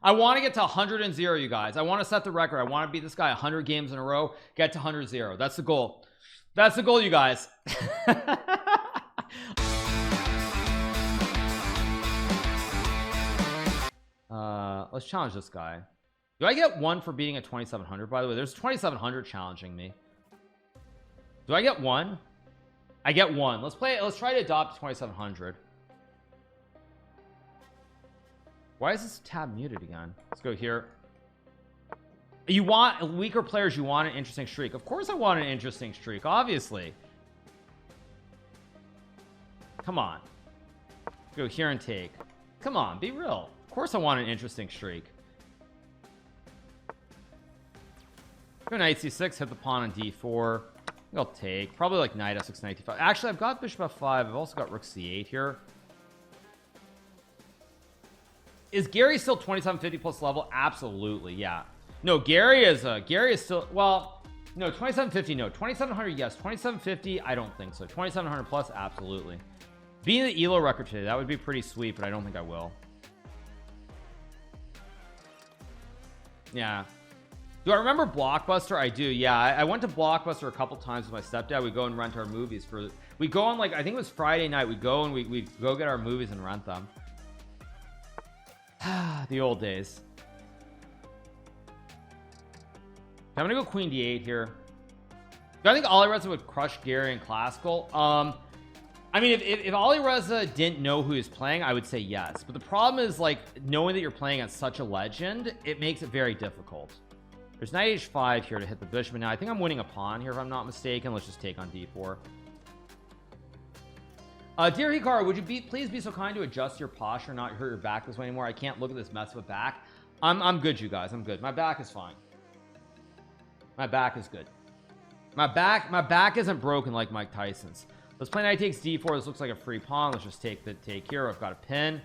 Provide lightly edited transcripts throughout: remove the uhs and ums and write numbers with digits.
I want to get to 100-0, you guys. I want to set the record. I want to beat this guy 100 games in a row, get to 100-0. That's the goal. That's the goal, you guys. Let's challenge this guy. Do I get one for beating a 2700? By the way, there's 2700 challenging me. Do I get one? I get one. Let's play. Let's try to adopt 2700. Why is this tab muted again? Let's go here. You want weaker players, you want an interesting streak. Of course I want an interesting streak, obviously. Come on. Go here and take. Come on, be real. Of course I want an interesting streak. Go knight c6, hit the pawn on d4. I'll take probably like knight f6, knight d5. Actually, I've got bishop f5. I've also got rook c8 here. Is Gary still 2750 plus level? Absolutely, yeah. No, Gary is still, well, no, 2750, no, 2700, yes, 2750, I don't think so. 2700 plus, absolutely. Being the elo record today, that would be pretty sweet, but I don't think I will. Yeah. Do I remember Blockbuster? I do. Yeah, I went to Blockbuster a couple times with my stepdad. We go and rent our movies for, we go on, like, I think it was Friday night. We go and we go get our movies and rent them. The old days. I'm gonna go queen d8 here. Do I think Alireza would crush Gary in classical? I mean, if Alireza didn't know who he's playing, I would say yes. But the problem is, like, knowing that you're playing at such a legend, it makes it very difficult. There's knight h5 here to hit the bishop. Now I think I'm winning a pawn here if I'm not mistaken. Let's just take on d4. Dear Hikaru, would you please be so kind to adjust your posture, not hurt your back this way anymore? I can't look at this mess of a back. I'm good, you guys. I'm good. My back is fine. My back is good. My back isn't broken like Mike Tyson's. Let's play knight takes d4. This looks like a free pawn. Let's just take the take here. I've got a pin.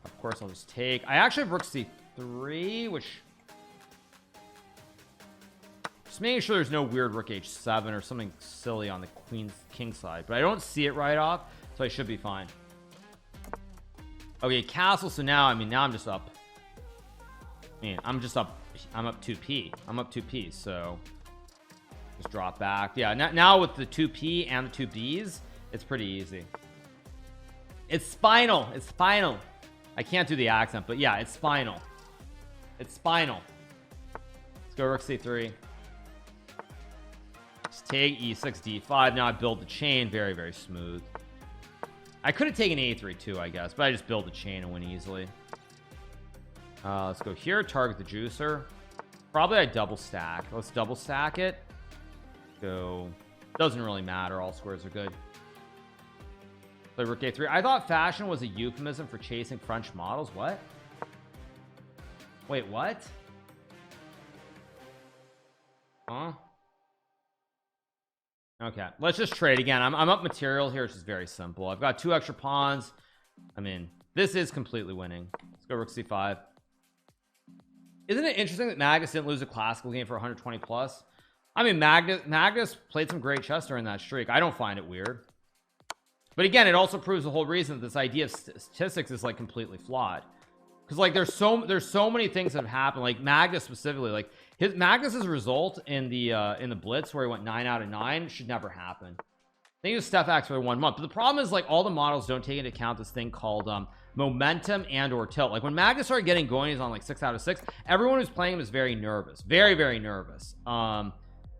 Of course, I'll just take. I actually have rook c3, which, just making sure there's no weird rook h7 or something silly on the king side, but I don't see it right off, so I should be fine. Okay, castle. So now, I mean, now I'm just up. I'm just up. I'm up 2p. I'm up 2p. So just drop back. Yeah. Now with the 2p and the 2b's, it's pretty easy. It's spinal. It's spinal. I can't do the accent, but yeah, it's spinal. It's spinal. Let's go rook c3. Just take e6 d5. Now I build the chain. Very, very smooth. I could have taken a3 too, I guess, but I just build the chain and win easily. Let's go here, target the juicer. Probably I double stack. Let's double stack it. Go. Doesn't really matter. All squares are good. Play rook a3. I thought fashion was a euphemism for chasing French models. What? Wait, what? Huh? Okay, let's just trade again. I'm up material here. It's just very simple. I've got 2 extra pawns. I mean, this is completely winning. Let's go rook c5. Isn't it interesting that Magnus didn't lose a classical game for 120 plus? I mean, Magnus played some great chess during that streak. I don't find it weird. But again, it also proves the whole reason that this idea of statistics is like completely flawed. Because like there's so many things that have happened. Like Magnus specifically, like Magnus's result in the blitz where he went 9 out of 9 should never happen. I think it was Steph X for 1 month. But the problem is, like, all the models don't take into account this thing called momentum and or tilt. Like when Magnus started getting going, he's on like 6 out of 6. Everyone who's playing him is very nervous, very, very nervous.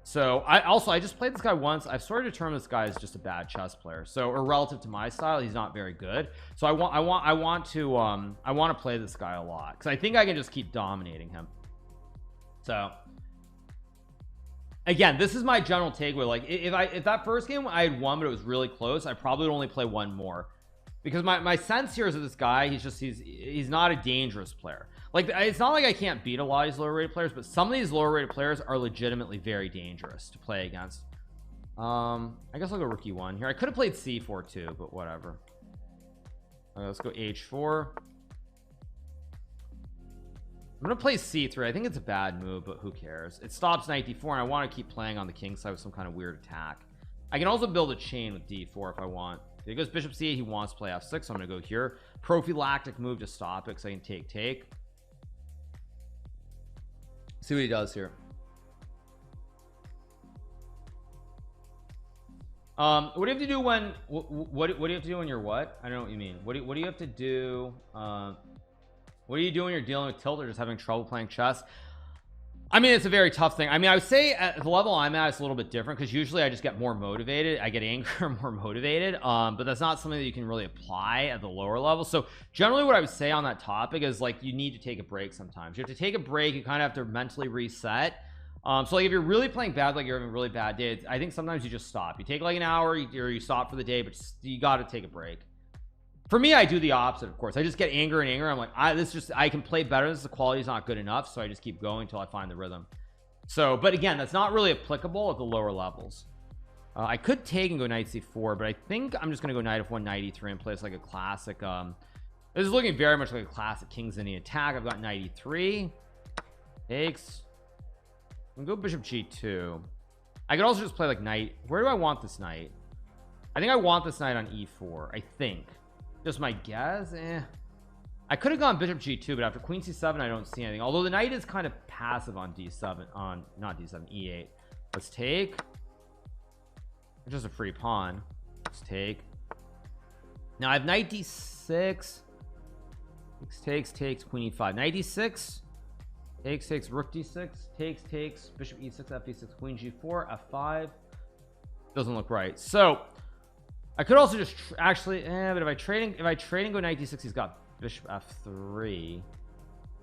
So I just played this guy once. I've sort of determined this guy is just a bad chess player. So, or relative to my style, he's not very good. So I want to play this guy a lot because I think I can just keep dominating him. So again, this is my general takeaway. Like if that first game I had won, but it was really close, I probably would only play one more because my sense here is that this guy, he's not a dangerous player. Like it's not like I can't beat a lot of these lower rated players, but some of these lower rated players are legitimately very dangerous to play against. I guess I'll go rook e1 here. I could have played c4 too, but whatever. Let's go h4. I'm gonna play c3. I think it's a bad move, but who cares? It stops knight d4, and I want to keep playing on the king side with some kind of weird attack. I can also build a chain with d4 if I want. If he goes bishop c8, he wants to play f6, so I'm gonna go here. Prophylactic move to stop it, because I can take. See what he does here. What do you have to do when what do you have to do when you're what? I don't know what you mean. What do you have to do? What do you do when you're dealing with tilt or just having trouble playing chess? I mean, it's a very tough thing. I mean, I would say at the level I'm at, it's a little bit different because usually I just get more motivated. I get angrier, more motivated. But that's not something that you can really apply at the lower level. So generally what I would say on that topic is like, you need to take a break sometimes. You have to take a break. You kind of have to mentally reset. So like if you're really playing bad, like you're having a really bad day, I think sometimes you just stop. You take like an hour or you stop for the day, but you got to take a break. For me, I do the opposite, of course. I just get angrier and angrier. I'm like, I can play better. The quality is not good enough. So I just keep going until I find the rhythm. So, but again, that's not really applicable at the lower levels. I could take and go knight c4, but I think I'm just going to go knight f1, knight e3 and play this like a classic. This is looking very much like a classic King's Indian attack. I've got knight e3. Takes. I'm gonna go bishop g2. I could also just play like knight. Where do I want this knight? I think I want this knight on e4. I think. Just my guess. I could have gone bishop g2, but after queen c7 I don't see anything, although the knight is kind of passive on d7, on not d7, e8. Let's take. It's just a free pawn. Let's take. Now I have knight d6. Takes queen e5, knight d6. Takes rook d6, takes bishop e6, f d6, queen g4, f5. Doesn't look right. So I could also just actually but if I trade and go knight d6, he's got bishop f3.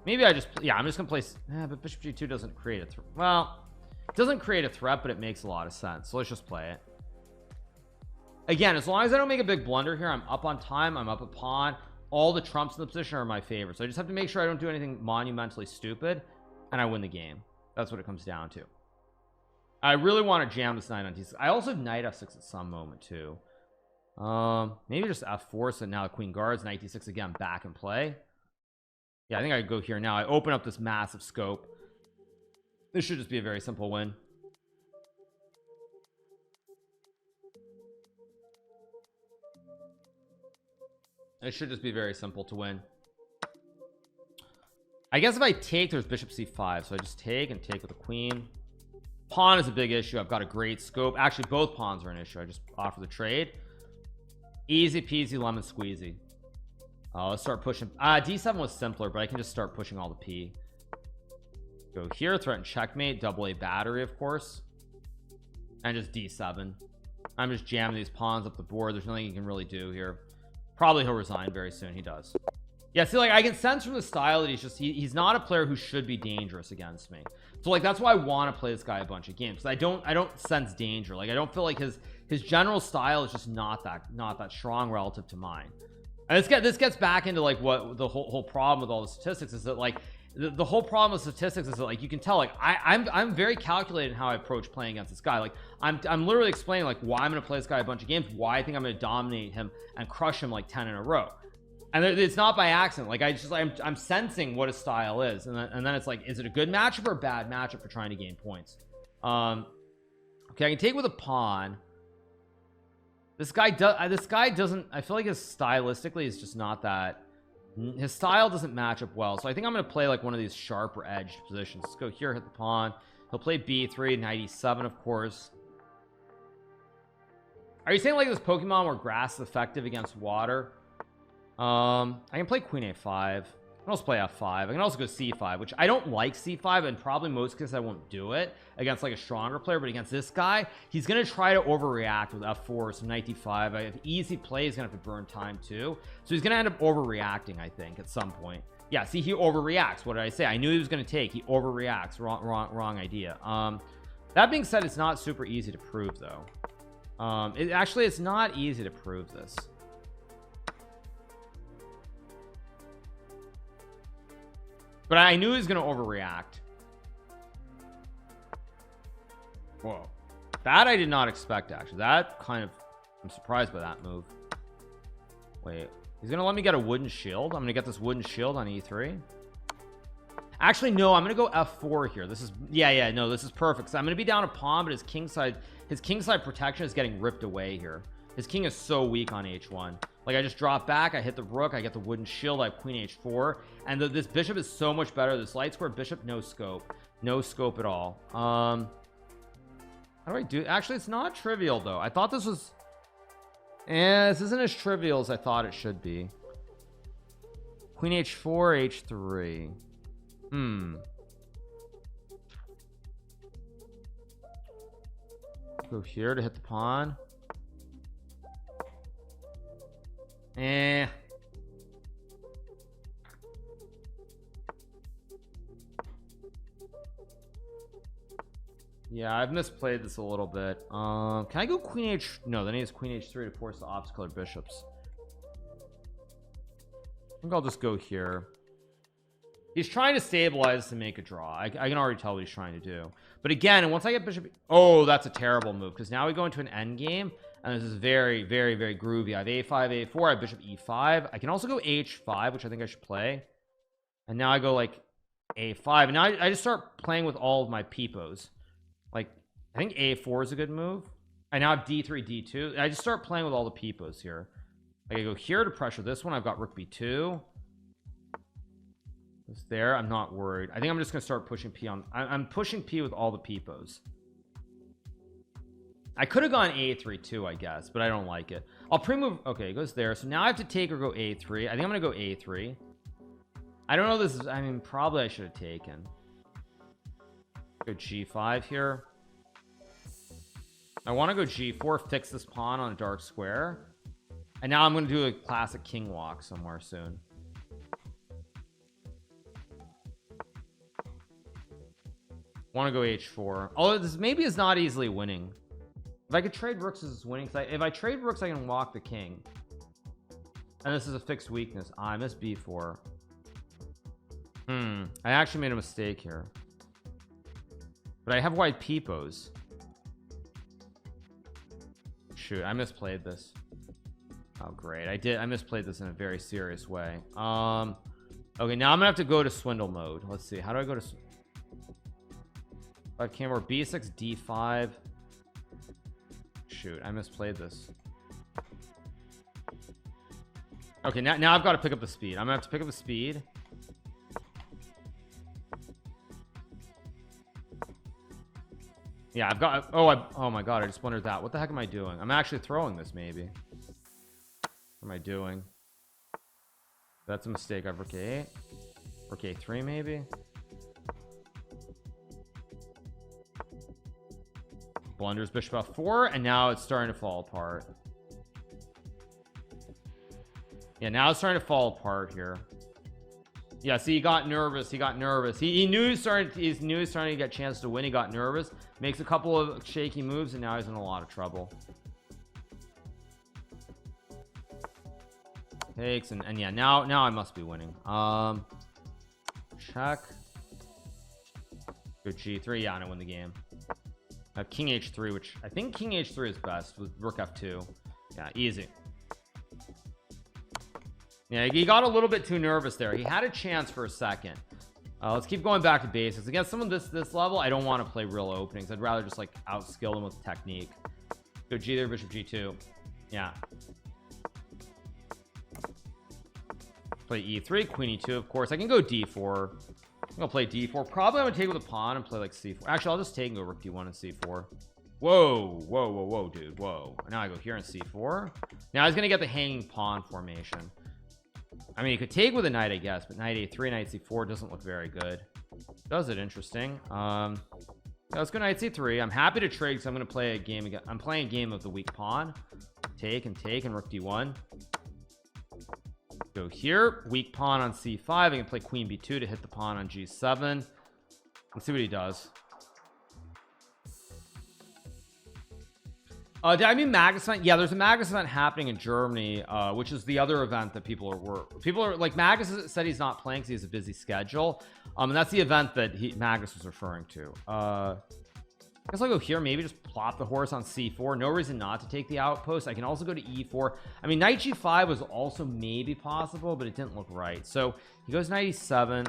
Maybe I just, yeah, I'm just gonna place, but bishop g2 doesn't create a threat. Well, it doesn't create a threat, but it makes a lot of sense. So let's just play it again. As long as I don't make a big blunder here, I'm up on time, I'm up a pawn. All the trumps in the position are in my favor, so I just have to make sure I don't do anything monumentally stupid and I win the game. That's what it comes down to. I really want to jam this knight on d6. I also have knight f6 at some moment too. Maybe just f4, so now the queen guards, knight d6 again, back in play. Yeah, I think I could go here now. I open up this massive scope. This should just be a very simple win. It should just be very simple to win. I guess if I take, there's bishop c5, so I just take and take with the queen. Pawn is a big issue. I've got a great scope. Actually, both pawns are an issue. I just offer the trade. Easy peasy lemon squeezy. Let's start pushing. D7 was simpler, but I can just start pushing all the p. Go here, threaten checkmate, double a battery, of course, and just d7. I'm just jamming these pawns up the board. There's nothing you can really do here. Probably he'll resign very soon. He does. Yeah, see, like I can sense from the style that he's not a player who should be dangerous against me. So like that's why I want to play this guy a bunch of games. I don't sense danger. Like I don't feel like his general style is just not that strong relative to mine. And this gets back into like what the whole problem with all the statistics is, that like the whole problem with statistics is that like you can tell like I'm very calculated in how I approach playing against this guy. Like I'm literally explaining like why I'm going to play this guy a bunch of games, why I think I'm going to dominate him and crush him like 10 in a row. And it's not by accident. Like I'm sensing what his style is, and then it's like, is it a good matchup or a bad matchup for trying to gain points? Okay, I can take with a pawn. This guy doesn't, I feel like his stylistically is just not that, his style doesn't match up well. So I think I'm going to play like one of these sharper edged positions. Let's go here, hit the pawn. He'll play b3, knight e7, of course. Are you saying like this Pokemon where grass is effective against water? I can play queen a5. I can also play f5. I can also go c5, which I don't like c5, and probably most cases I won't do it against like a stronger player, but against this guy, he's going to try to overreact with f4, so knight d5. I have easy play. He's going to have to burn time too, so he's going to end up overreacting, I think, at some point. Yeah, see, he overreacts. What did I say? I knew he was going to take. He overreacts. Wrong idea. That being said, it's not super easy to prove though. It's not easy to prove this. But I knew he was going to overreact. Whoa. That I did not expect, actually. That kind of, I'm surprised by that move. Wait, he's going to let me get a wooden shield. I'm going to get this wooden shield on e3. Actually, no, I'm going to go f4 here. This is, no, this is perfect. So I'm going to be down a pawn, but his kingside protection is getting ripped away here. His king is so weak on h1. Like I just drop back, I hit the rook, I get the wooden shield, I have queen h4, and this bishop is so much better. This light square bishop, no scope at all. How do I do? Actually, it's not trivial though. I thought this was, this isn't as trivial as I thought it should be. Queen h4, h3. Go here to hit the pawn. Yeah, I've misplayed this a little bit. Can I go queen h? No, then he has queen h3 to force the opposite colored bishops. I think I'll just go here. He's trying to stabilize to make a draw. I can already tell what he's trying to do. But again, once I get bishop, oh, that's a terrible move, because now we go into an end game, and this is very, very, very groovy. I have a5, a4, I have bishop e5. I can also go h5, which I think I should play. And now I go like a5, and now I just start playing with all of my peepos. Like I think a4 is a good move. I now have d3, d2. I just start playing with all the peepos here. I go here to pressure this one. I've got rook b2. It's there. I'm not worried. I think I'm just gonna start pushing p on. I'm pushing p with all the peepos. I could have gone a3 too, I guess, but I don't like it. I'll pre-move. Okay, it goes there. So now I have to take or go a3. I think I'm gonna go a3. I don't know. This is, I mean, probably I should have taken. Go g5 here. I want to go g4, fix this pawn on a dark square, and now I'm going to do a classic king walk somewhere soon. Want to go h4. Although this maybe is not easily winning. If I could trade rooks, this is winning. If I trade rooks, I can walk the king, and this is a fixed weakness. I missed b4. I actually made a mistake here, but I have white peepos. Shoot, I misplayed this. Oh great, I misplayed this in a very serious way. Okay, now I'm gonna have to go to swindle mode. Let's see, how do I go to 5 camera b6 d5? Shoot, I misplayed this. Okay, now I've got to pick up the speed. I'm gonna have to pick up the speed. Yeah, I've got, oh my god, I just wondered that. What the heck am I doing? I'm actually throwing this, maybe. What am I doing? That's a mistake. I've rook a8, rook a3 maybe. Blunders bishop f4, and now it's starting to fall apart. Yeah, now it's starting to fall apart here. Yeah, see, he got nervous. He knew he was starting to get a chance to win. He got nervous, makes a couple of shaky moves, and now he's in a lot of trouble. Takes, and yeah, now I must be winning. Check. Go g3. Yeah, and I win the game. I have king h3, which I think king h3 is best with rook f2. Yeah, easy. Yeah, he got a little bit too nervous there. He had a chance for a second. Let's keep going back to basics. Against someone this level, I don't want to play real openings. I'd rather just like outskill them with technique. Go g there, bishop g2. Yeah. Play e3, queen e2, of course. I can go d4. I'm gonna play d4. Probably I'm gonna take with a pawn and play like c4. Actually, I'll just take and go rook d1 and c4. Whoa, dude. Whoa. Now I go here and c4. Now he's gonna get the hanging pawn formation. I mean, you could take with a knight, I guess, but knight a3, knight c4 doesn't look very good. Does it? Interesting. Let's go knight c3. I'm happy to trade because I'm going to play a game again. I'm playing a game of the weak pawn. Take and rook d1. Go here. Weak pawn on c5. I can play queen b2 to hit the pawn on g7. Let's see what he does. Did I mean Magus event? Yeah, there's a Magus event happening in Germany, which is the other event that people are like, Magus said he's not playing because he has a busy schedule, and that's the event that Magus was referring to. I guess I'll go here, maybe just plop the horse on c4. No reason not to take the outpost. I can also go to e4. I mean, knight g5 was also maybe possible, but it didn't look right. So he goes knight e7.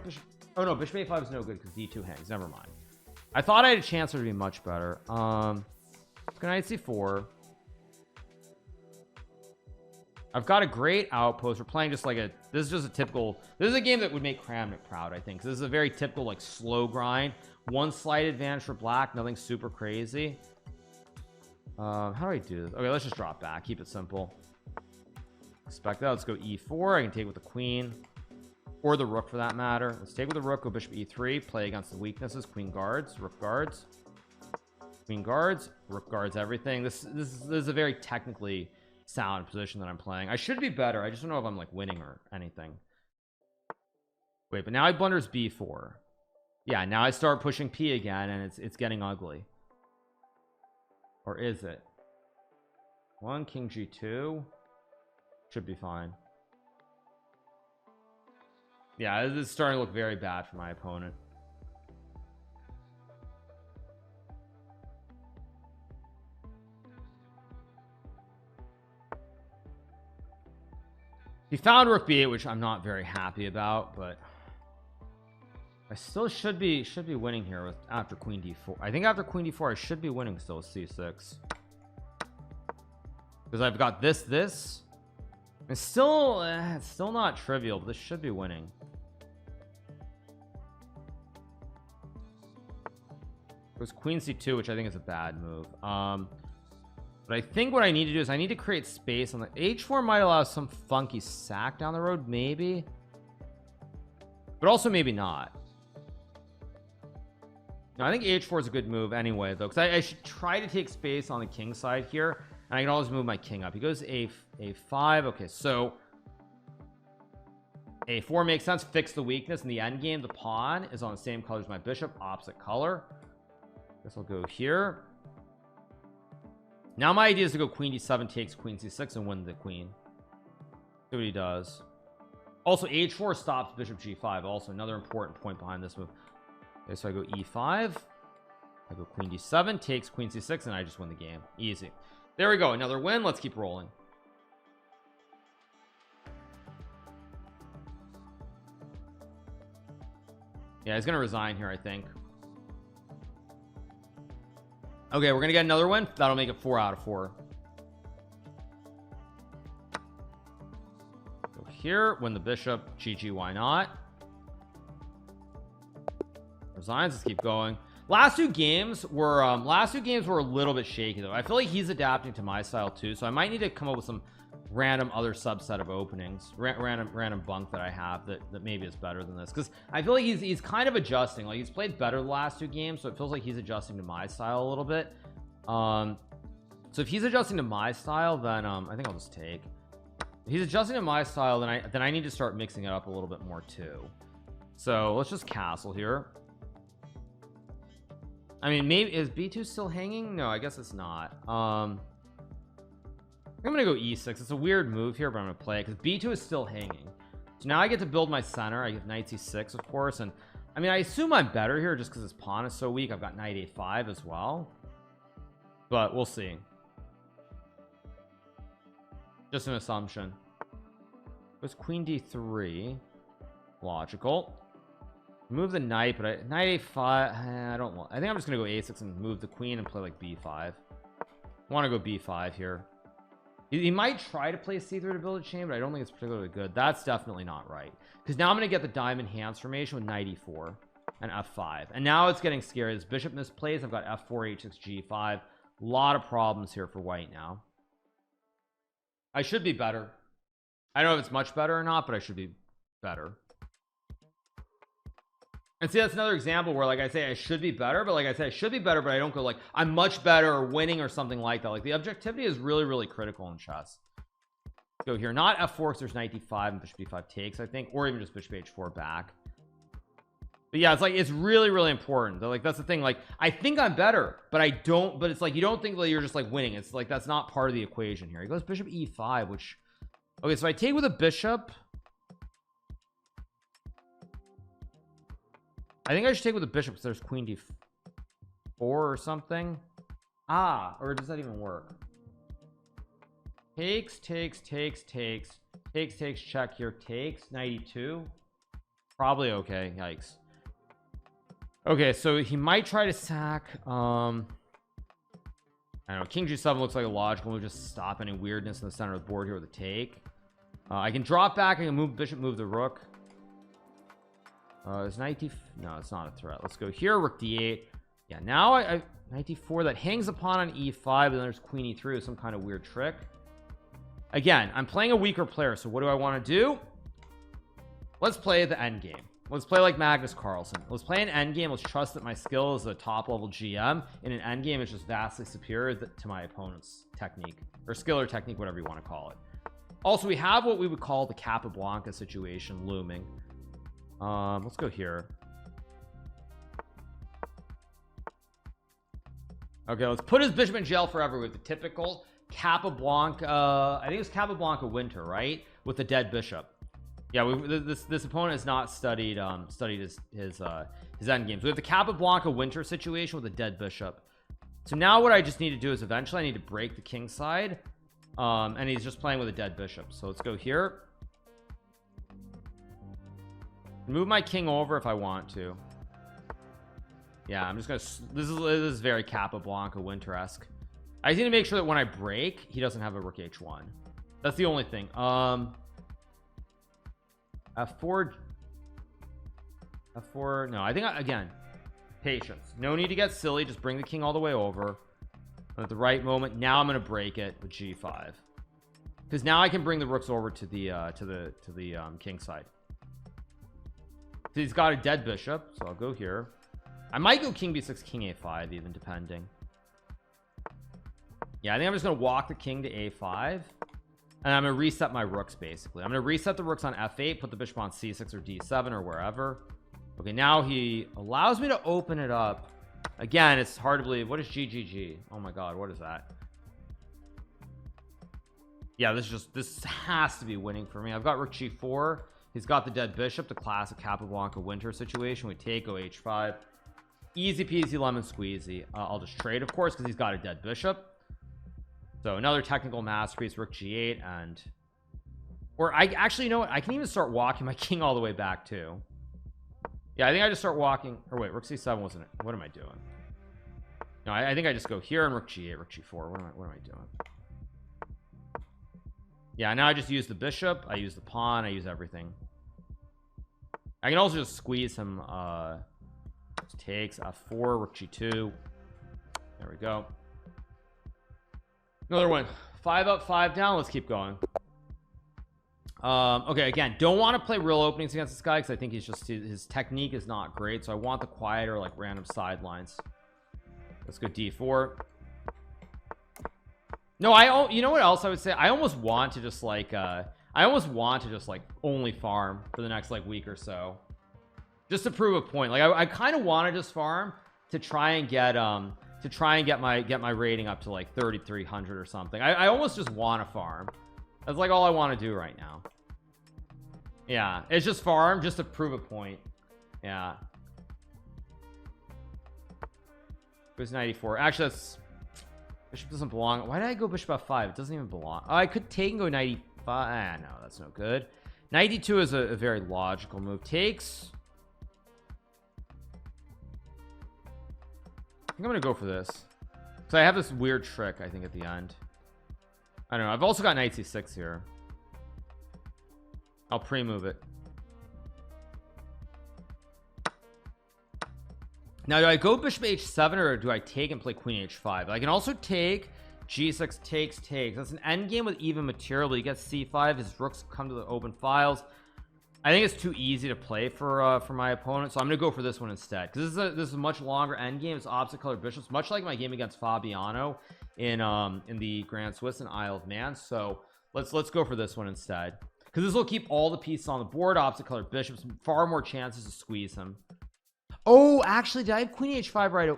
Bishop, oh no, bishop a5 is no good because d2 hangs. Never mind. I thought I had a chance for it to be much better. Let's go knight c4. I've got a great outpost. We're playing just like this is just a typical, this is a game that would make Kramnik proud, I think. This is a very typical like slow grind, one slight advantage for black, nothing super crazy. How do I do this? Okay, let's just drop back, keep it simple. Expect that. Let's go e4. I can take with the queen or the rook for that matter. Let's take with the rook, go bishop e3, play against the weaknesses. Queen guards, rook guards, queen guards, rook guards, everything. This is a very technically sound position that I'm playing. I should be better. I just don't know if I'm like winning or anything. Wait, but now I blunders b4. Yeah, now I start pushing p again, and it's getting ugly. Or is it? One king g2 should be fine. Yeah, this is starting to look very bad for my opponent. He found rook b8, which I'm not very happy about, but I still should be winning here with after queen d4. I think after queen d4 I should be winning still with c6, because I've got this it's still not trivial, but this should be winning. It was queen c2, which I think is a bad move. But I think what I need to do is I need to create space on the h4. Might allow some funky sack down the road, maybe, but also maybe not. No, I think h4 is a good move anyway, though, because I should try to take space on the king side here, and I can always move my king up. He goes a5. Okay, so a4 makes sense. Fix the weakness in the end game. The pawn is on the same color as my bishop, opposite color. Guess I'll go here. Now my idea is to go queen d7 takes queen c6 and win the queen. See what he does. Also h4 stops bishop g5, also another important point behind this move. Okay, so I go e5, I go queen d7 takes queen c6, and I just win the game. Easy. There we go, another win. Let's keep rolling. Yeah, he's gonna resign here, I think. Okay, we're gonna get another win. That'll make it 4 out of 4. Go here, win the bishop. GG, why not? Resigns. Let's keep going. Last two games were a little bit shaky though. I feel like he's adapting to my style too, so I might need to come up with some random other subset of openings, random bunk that I have that maybe is better than this, because I feel like he's kind of adjusting. Like, he's played better the last two games, so it feels like he's adjusting to my style a little bit. So if he's adjusting to my style, then I think I'll just take. If he's adjusting to my style, then I need to start mixing it up a little bit more too. So let's just castle here. I mean, maybe is b2 still hanging? No, I guess it's not. I'm gonna go e6. It's a weird move here, but I'm gonna play it because b2 is still hanging. So now I get to build my center. I get knight c6, of course, and I mean, I assume I'm better here just because his pawn is so weak. I've got knight a5 as well, but we'll see. Just an assumption. It was queen d3, logical. Move the knight, but knight a5. I don't want. I think I'm just gonna go a6 and move the queen and play like b5. I want to go b5 here. He might try to play c3 to build a chain, but I don't think it's particularly good. That's definitely not right, because now I'm going to get the diamond hands formation with knight e4 and f5, and now it's getting scary. This bishop misplays. I've got f4 h6 g5. A lot of problems here for white now. I should be better. I don't know if it's much better or not, but I should be better. And see, that's another example where, like I say, I should be better, but like I say, I should be better, but I don't go like I'm much better or winning or something like that. Like, the objectivity is really, really critical in chess. Let's go here, not f4 because there's knight d5 and bishop b5 takes, I think, or even just bishop h4 back. But yeah, it's like, it's really, really important. Like, that's the thing. Like, I think I'm better, but I don't. But it's like, you don't think that you're just like winning. It's like, that's not part of the equation here. He goes bishop e5, which, okay, so I take with a bishop. I think I should take with the bishop because there's queen d4 or something. Or does that even work? Takes, check here, takes, knight e2. Probably okay. Yikes. Okay, so he might try to sack. I don't know, king g7 looks like a logical move. Just stop any weirdness in the center of the board here with a take. I can drop back. I can move bishop, move the rook. Is knight d, no, it's not a threat. Let's go here, rook d8. Yeah, now I knight d4, that hangs a pawn on e5, and then there's queen e3 with some kind of weird trick. Again, I'm playing a weaker player, so what do I want to do? Let's play the end game. Let's play like Magnus Carlsen. Let's play an end game. Let's trust that my skill as a top level GM in an end game is just vastly superior to my opponent's technique or skill or technique, whatever you want to call it. Also, we have what we would call the Capablanca situation looming. Let's go here. Okay, let's put his bishop in jail forever with the typical Capablanca. I think it was Capablanca winter, right? With the dead bishop. Yeah, this opponent has not studied his end games. We have the Capablanca winter situation with a dead bishop. So now what I just need to do is eventually I need to break the king side, and he's just playing with a dead bishop. So let's go here, move my king over if I want to. Yeah, I'm just gonna, this is very Capablanca winter-esque. I just need to make sure that when I break he doesn't have a rook h1. That's the only thing. F4, no, I think again, patience, no need to get silly, just bring the king all the way over, and at the right moment now I'm going to break it with g5, because now I can bring the rooks over to the king side. So he's got a dead bishop, so I'll go here. I might go king b6, king a5 even, depending. Yeah, I think I'm just going to walk the king to a5, and I'm gonna reset my rooks. Basically I'm gonna reset the rooks on f8, put the bishop on c6 or d7 or wherever. Okay, now he allows me to open it up again. It's hard to believe. What is GGG? Oh my god, what is that? Yeah, this has to be winning for me. I've got rook g4. He's got the dead bishop, the classic Capablanca winter situation. We take, go h5, easy peasy lemon squeezy. I'll just trade, of course, because he's got a dead bishop. So another technical masterpiece, rook g8, and or I actually, you know what, I can even start walking my king all the way back too. Yeah, I think I just start walking, or wait, rook c7 wasn't it? What am I doing? No, I think I just go here and rook g8, rook g4. What am I doing? Yeah, now I just use the bishop, I use the pawn, I use everything. I can also just squeeze him. Takes f4, rook g2. There we go. Another one. 5 up, 5 down. Let's keep going. Okay, again, don't want to play real openings against this guy because I think he's just, his technique is not great, so I want the quieter, like, random sidelines. Let's go d4. No, you know what else I would say? I almost want to just like only farm for the next like week or so, just to prove a point. Like I kind of want to just farm to try and get my rating up to like 3,300 or something. I almost just want to farm. That's like all I want to do right now. Yeah, it's just farm just to prove a point. Yeah, it was 94. Actually, that's, bishop doesn't belong. Why did I go bishop f5? It doesn't even belong. Oh, I could take and go 95. No, that's no good. 92 is a very logical move. Takes. I think I'm gonna go for this because I have this weird trick, I think, at the end. I don't know. I've also got knight c6 here. I'll pre-move it. Now, do I go bishop h7 or do I take and play queen h5? I can also take g6 takes. That's an end game with even material, but he gets c5. His rooks come to the open files. I think it's too easy to play for my opponent, so I'm gonna go for this one instead because this is a much longer end game. It's opposite colored bishops, much like my game against Fabiano in the Grand Swiss and Isle of Man. So let's go for this one instead because this will keep all the pieces on the board. Opposite colored bishops, far more chances to squeeze him. Oh, actually, did I have queen h5 right?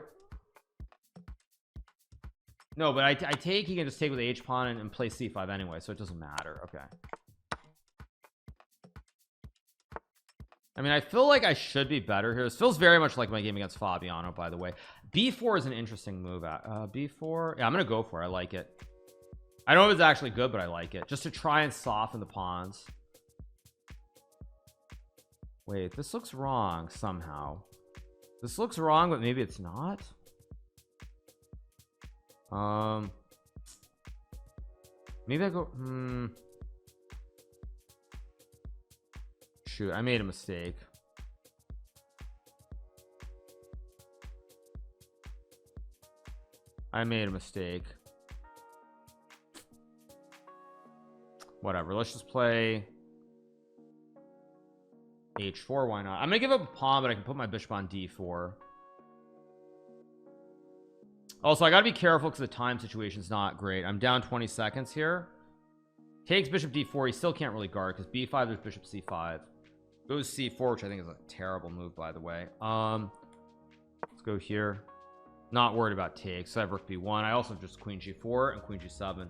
No, but I take, he can just take with the h pawn and play c5 anyway, so it doesn't matter. Okay. I mean, I feel like I should be better here. This feels very much like my game against Fabiano, by the way. b4 is an interesting move. b4. Yeah, I'm gonna go for it. I like it. I don't know if it's actually good, but I like it, just to try and soften the pawns. Wait, this looks wrong somehow. This looks wrong, but maybe it's not. Maybe I go shoot, I made a mistake. Whatever, let's just play h4. Why not? I'm gonna give up a pawn, but I can put my bishop on d4. Also, I gotta be careful because the time situation is not great. I'm down 20 seconds here. Takes bishop d4. He still can't really guard because b5, there's bishop c5. Goes c4, which I think is a terrible move, by the way. Let's go here. Not worried about takes. So I have rook b1. I also have just queen g4 and queen g7.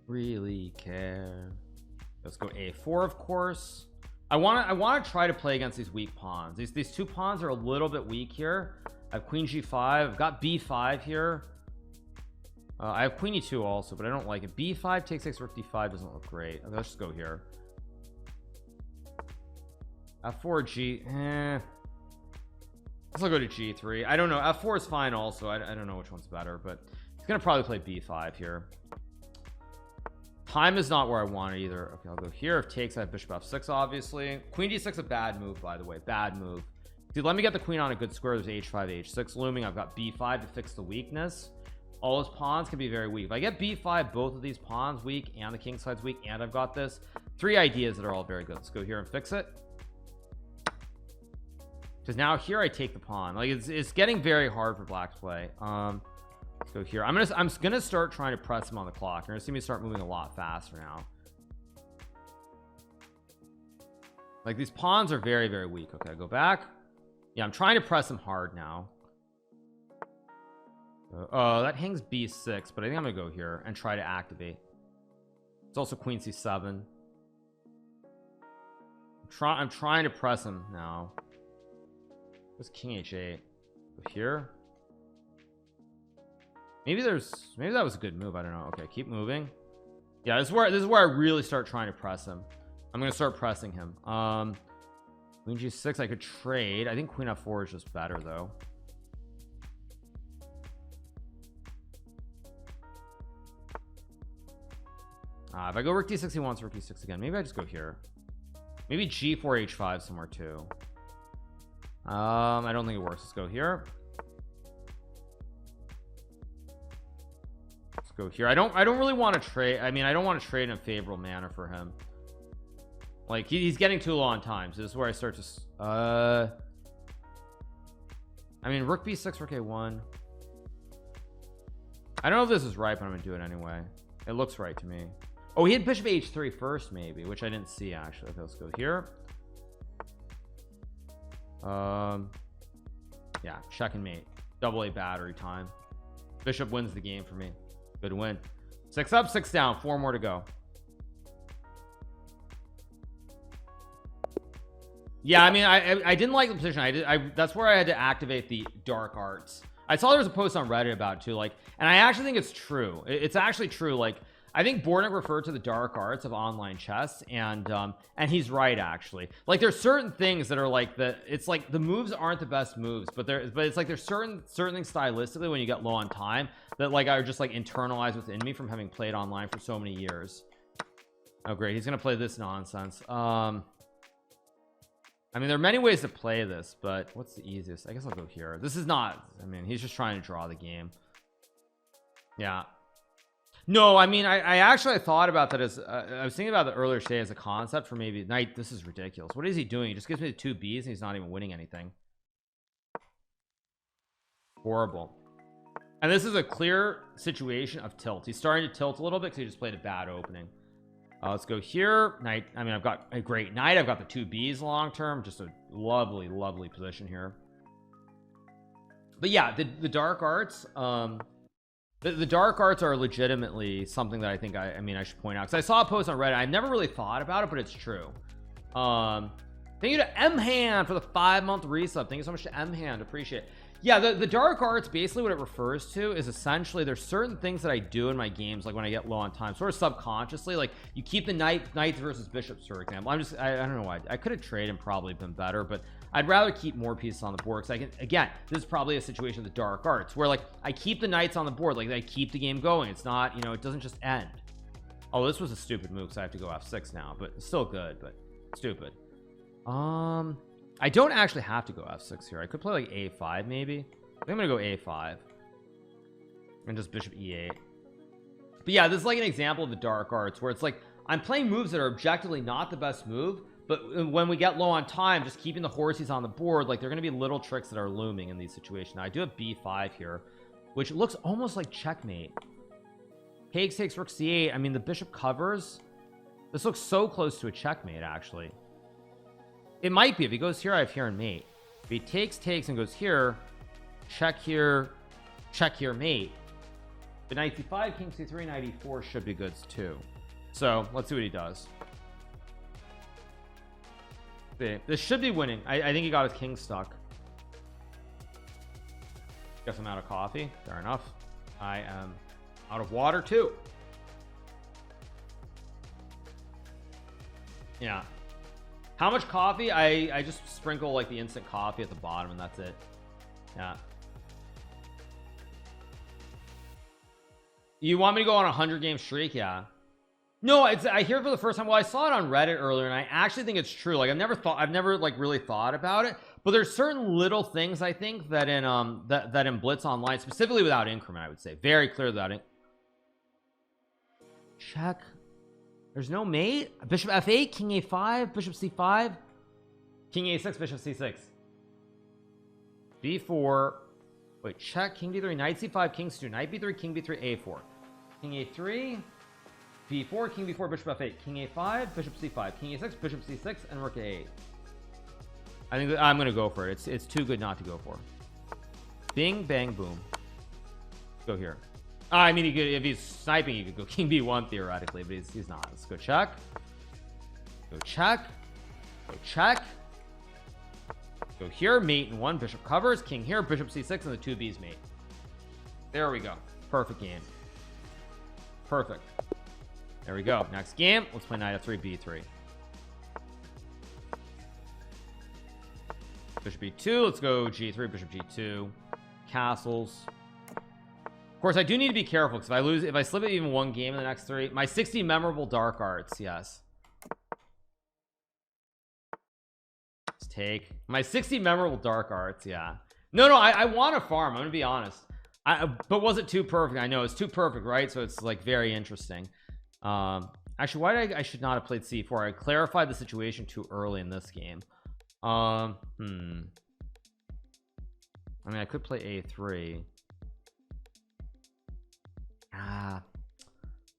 Really care. Let's go a4, of course. I want to try to play against these weak pawns. These two pawns are a little bit weak here. I have queen g5. I've got b5 here. I have queen e2 also, but I don't like it. b5 takes x, rook d5 doesn't look great. Okay, let's just go here. f4 g. Let's go to g3. I don't know. f4 is fine also. I don't know which one's better, but he's gonna probably play b5 here. Time is not where I want it either. Okay, I'll go here. If takes, I have bishop f6, obviously. Queen d6 a bad move, by the way. Bad move. Dude, let me get the queen on a good square. There's h5, h6 looming. I've got b5 to fix the weakness. All his pawns can be very weak. If I get b5, both of these pawns weak, and the king side's weak, and I've got this. Three ideas that are all very good. Let's go here and fix it. Because now here I take the pawn. Like it's getting very hard for black to play. Let's go here. I'm gonna start trying to press him on the clock. You're gonna see me start moving a lot faster now. Like these pawns are very, very weak. Okay, go back. Yeah, I'm trying to press him hard now. Oh, that hangs b6, but I think I'm gonna go here and try to activate. It's also queen c7. I'm trying to press him now. What's king h8? Go here. Maybe that was a good move. I don't know. Okay, keep moving. Yeah, this is where I really start trying to press him. I'm gonna start pressing him. Queen g6 I could trade. I think queen f4 is just better though. If I go rook d6, he wants rook d6 again. Maybe I just go here. Maybe g4 h5 somewhere too. I don't think it works. Let's go here. Let's go here. I don't really want to trade. I mean, I don't want to trade in a favorable manner for him. Like he's getting too low on time, so this is where I start to I mean, rook b6, rook a1. I don't know if this is right, but I'm gonna do it anyway. It looks right to me. Oh, he had bishop h3 first, maybe, which I didn't see actually. Okay, let's go here. Yeah, check and mate. Double A battery time. Bishop wins the game for me. Good win. 6 up, 6 down, 4 more to go. Yeah, I mean, I didn't like the position. That's where I had to activate the dark arts. I saw there was a post on Reddit about it too, like, and I actually think it's true. It's actually true. Like, I think Bornick referred to the dark arts of online chess, and he's right actually. Like, there's certain things that are like it's like the moves aren't the best moves, but it's like there's certain things stylistically when you get low on time that like are just like internalized within me from having played online for so many years. Oh great, he's gonna play this nonsense. I mean, there are many ways to play this, but what's the easiest? I guess I'll go here. This is not, I mean, he's just trying to draw the game. Yeah. No, I mean, I actually thought about that as I was thinking about the earlier today as a concept for maybe knight. This is ridiculous. What is he doing? He just gives me the 2 Bs and he's not even winning anything. Horrible. And this is a clear situation of tilt. He's starting to tilt a little bit because he just played a bad opening. Let's go here. Knight. I mean, I've got a great knight. I've got the 2 Bs long term. Just a lovely, lovely position here. But yeah, the dark arts. The dark arts are legitimately something that I think I mean I should point out, because I saw a post on Reddit. I never really thought about it, but it's true. Thank you to M Hand for the 5-month resub. Thank you so much to M Hand. Appreciate it. Yeah, the dark arts, basically what it refers to is essentially there's certain things that I do in my games, like when I get low on time, sort of subconsciously, like you keep the knights versus bishops, for example. I don't know why I could have traded and probably been better, but I'd rather keep more pieces on the board because I can, again, this is probably a situation of the dark arts where like I keep the knights on the board, like I keep the game going. It's not, you know, it doesn't just end. Oh, this was a stupid move because I have to go f6 now, but it's still good, but stupid. I don't actually have to go f6 here. I could play like a5 maybe. I think I'm gonna go a5 and just bishop e8. But yeah, this is like an example of the dark arts where it's like I'm playing moves that are objectively not the best move, but when we get low on time, just keeping the horses on the board, like they're gonna be little tricks that are looming in these situations. Now, I do have b5 here, which looks almost like checkmate. Takes rook c8. I mean, the bishop covers. This looks so close to a checkmate, actually. It might be. If he goes here, I have here and mate. If he takes and goes here, check here, mate. But knight c5, king c3, knight e4 should be good too. So let's see what he does. See, this should be winning. I think he got his king stuck. Guess I'm out of coffee. Fair enough. I am out of water too. Yeah. How much coffee? I just sprinkle like the instant coffee at the bottom and that's it. Yeah. You want me to go on a 100-game streak? Yeah. No, I hear it for the first time. Well, I saw it on Reddit earlier and I actually think it's true. Like I've never like really thought about it, but there's certain little things I think that in that in Blitz Online, specifically without increment, I would say very clear without it. Check. There's no mate. Bishop f8, king a5, bishop c5, king a6, bishop c6, b4. Wait, check. King d3, knight c5, king c2, knight b3, king b3, a4, king a3, b4, king b4, bishop f8, king a5, bishop c5, king a6, bishop c6, and rook a8. I think I'm gonna go for it. It's too good not to go for. Bing bang boom. Go here. I mean, he could, if he's sniping, he could go king b1 theoretically, but he's not. Let's go check. Go check. Go check. Go here, mate in one, bishop covers, king here, bishop c6, and the two b's mate. There we go. Perfect game. Perfect. There we go. Next game, let's play knight f3, b3. Bishop b2. Let's go g3, bishop g2. Castles. Of course, I do need to be careful because if I slip it even one game in the next three, my 60 memorable dark arts, yes. Let's take my 60 memorable dark arts, yeah. No, I want to farm. I'm gonna be honest. But was it too perfect? I know it's too perfect, right? So it's like very interesting. Actually, why did I should not have played c4? I clarified the situation too early in this game. I mean, I could play a3.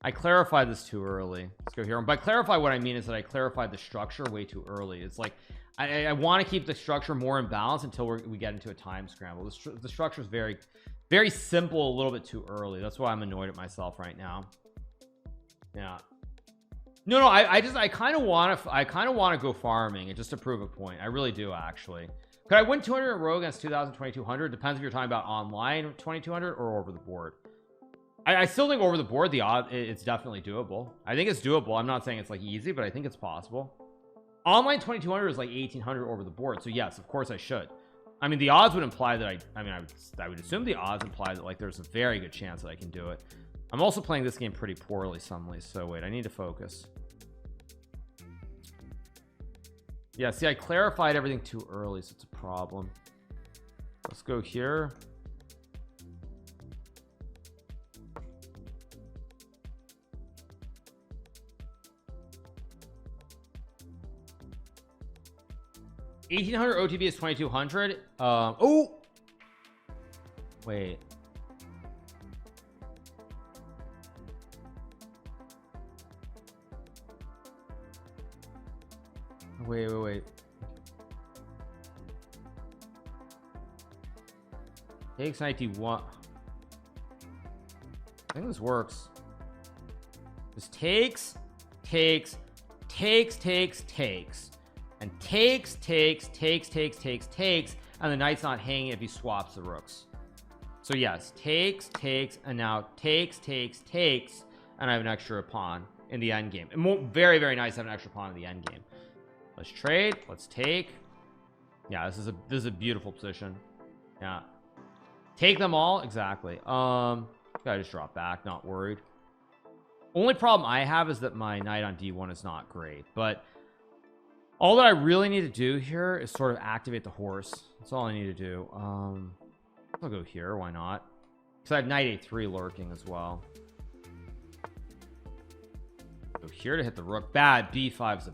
I clarified this too early. Let's go here. And by clarify, what I mean is that I clarified the structure way too early. It's like I want to keep the structure more in balance until we get into a time scramble. The structure is very, very simple, a little bit too early. That's why I'm annoyed at myself right now. Yeah. No, I kind of want to go farming and just to prove a point. I really do, actually. Could I win 200 in a row against 2000, 2200? Depends if you're talking about online 2200 or over the board. I still think over the board, the odd, it's definitely doable. I think it's doable. I'm not saying it's like easy, but I think it's possible. Online 2200 is like 1800 over the board. So yes, of course I should. I mean, the odds would imply that I would assume the odds imply that like there's a very good chance that I can do it. I'm also playing this game pretty poorly suddenly. So wait, I need to focus. Yeah, see, I clarified everything too early, so it's a problem. Let's go here. $1,800 OTB is 2,200. Oh, wait. Wait. Takes 91. I think this works. This takes, and takes, and the knight's not hanging if he swaps the rooks. So yes, takes, and now takes, and I have an extra pawn in the end game. Very, very nice to have an extra pawn in the end game. Let's trade. Let's take. Yeah, this is a beautiful position. Yeah, take them all. Exactly. Gotta just drop back, not worried. Only problem I have is that my knight on d1 is not great, but all that I really need to do here is sort of activate the horse. That's all I need to do. I'll go here, why not? Because I have knight a3 lurking as well. Go here to hit the rook. Bad. b5 is a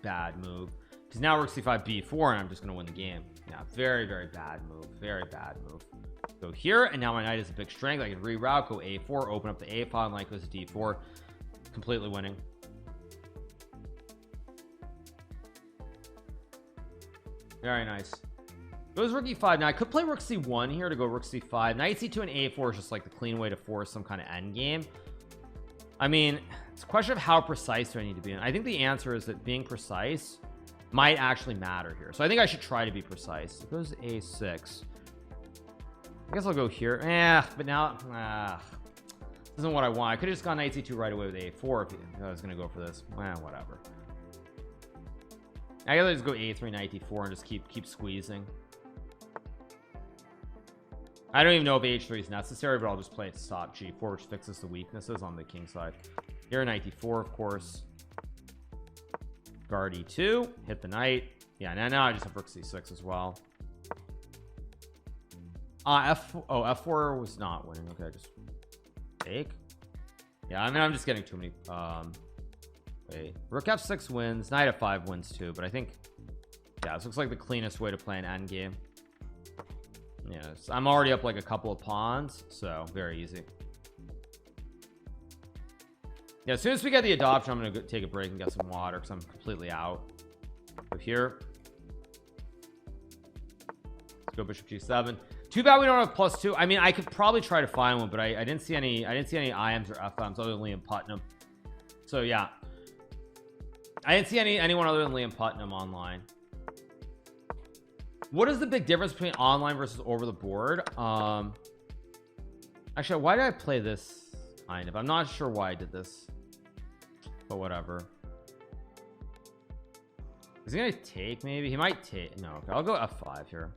bad move, because now rook c5 b4 and I'm just gonna win the game. Yeah, very, very bad move. Very bad move. Go here, and now my knight is a big strength. I can reroute, go a4, open up the a file, and knight goes to d4. Completely winning. Very nice. Goes rook e5. Now I could play rook c1 here to go rook c5. Knight c2 and a4 is just like the clean way to force some kind of end game. I mean, it's a question of how precise do I need to be in. I think the answer is that being precise might actually matter here, so I think I should try to be precise. It goes a6. I guess I'll go here. But now this isn't what I want. I could have just gone knight c2 right away with a4 if I was gonna go for this. Whatever. I gotta just go a3 knight d4 and just keep squeezing. I don't even know if h3 is necessary, but I'll just play it to stop g4, which fixes the weaknesses on the king side. Here knight d4, of course. Guard e2, hit the knight. Yeah, now I just have rook c6 as well. F4 was not winning. Okay, just take. Yeah, I mean, I'm just getting too many. Wait, rook f6 wins, knight f5 wins too, but I think, yeah, this looks like the cleanest way to play an endgame. Yes, I'm already up like a couple of pawns, so very easy. Yeah, as soon as we get the adoption, I'm gonna go take a break and get some water because I'm completely out. Go here. Let's go bishop g7. Too bad we don't have +2. I mean, I could probably try to find one, but I didn't see any IMs or FMs other than Liam Putnam. So yeah, I didn't see anyone other than Liam Putnam online. What is the big difference between online versus over the board? Actually, why did I play this? Kind of, I'm not sure why I did this, but whatever. Is he gonna take? Maybe he might take. No, okay, I'll go f5 here.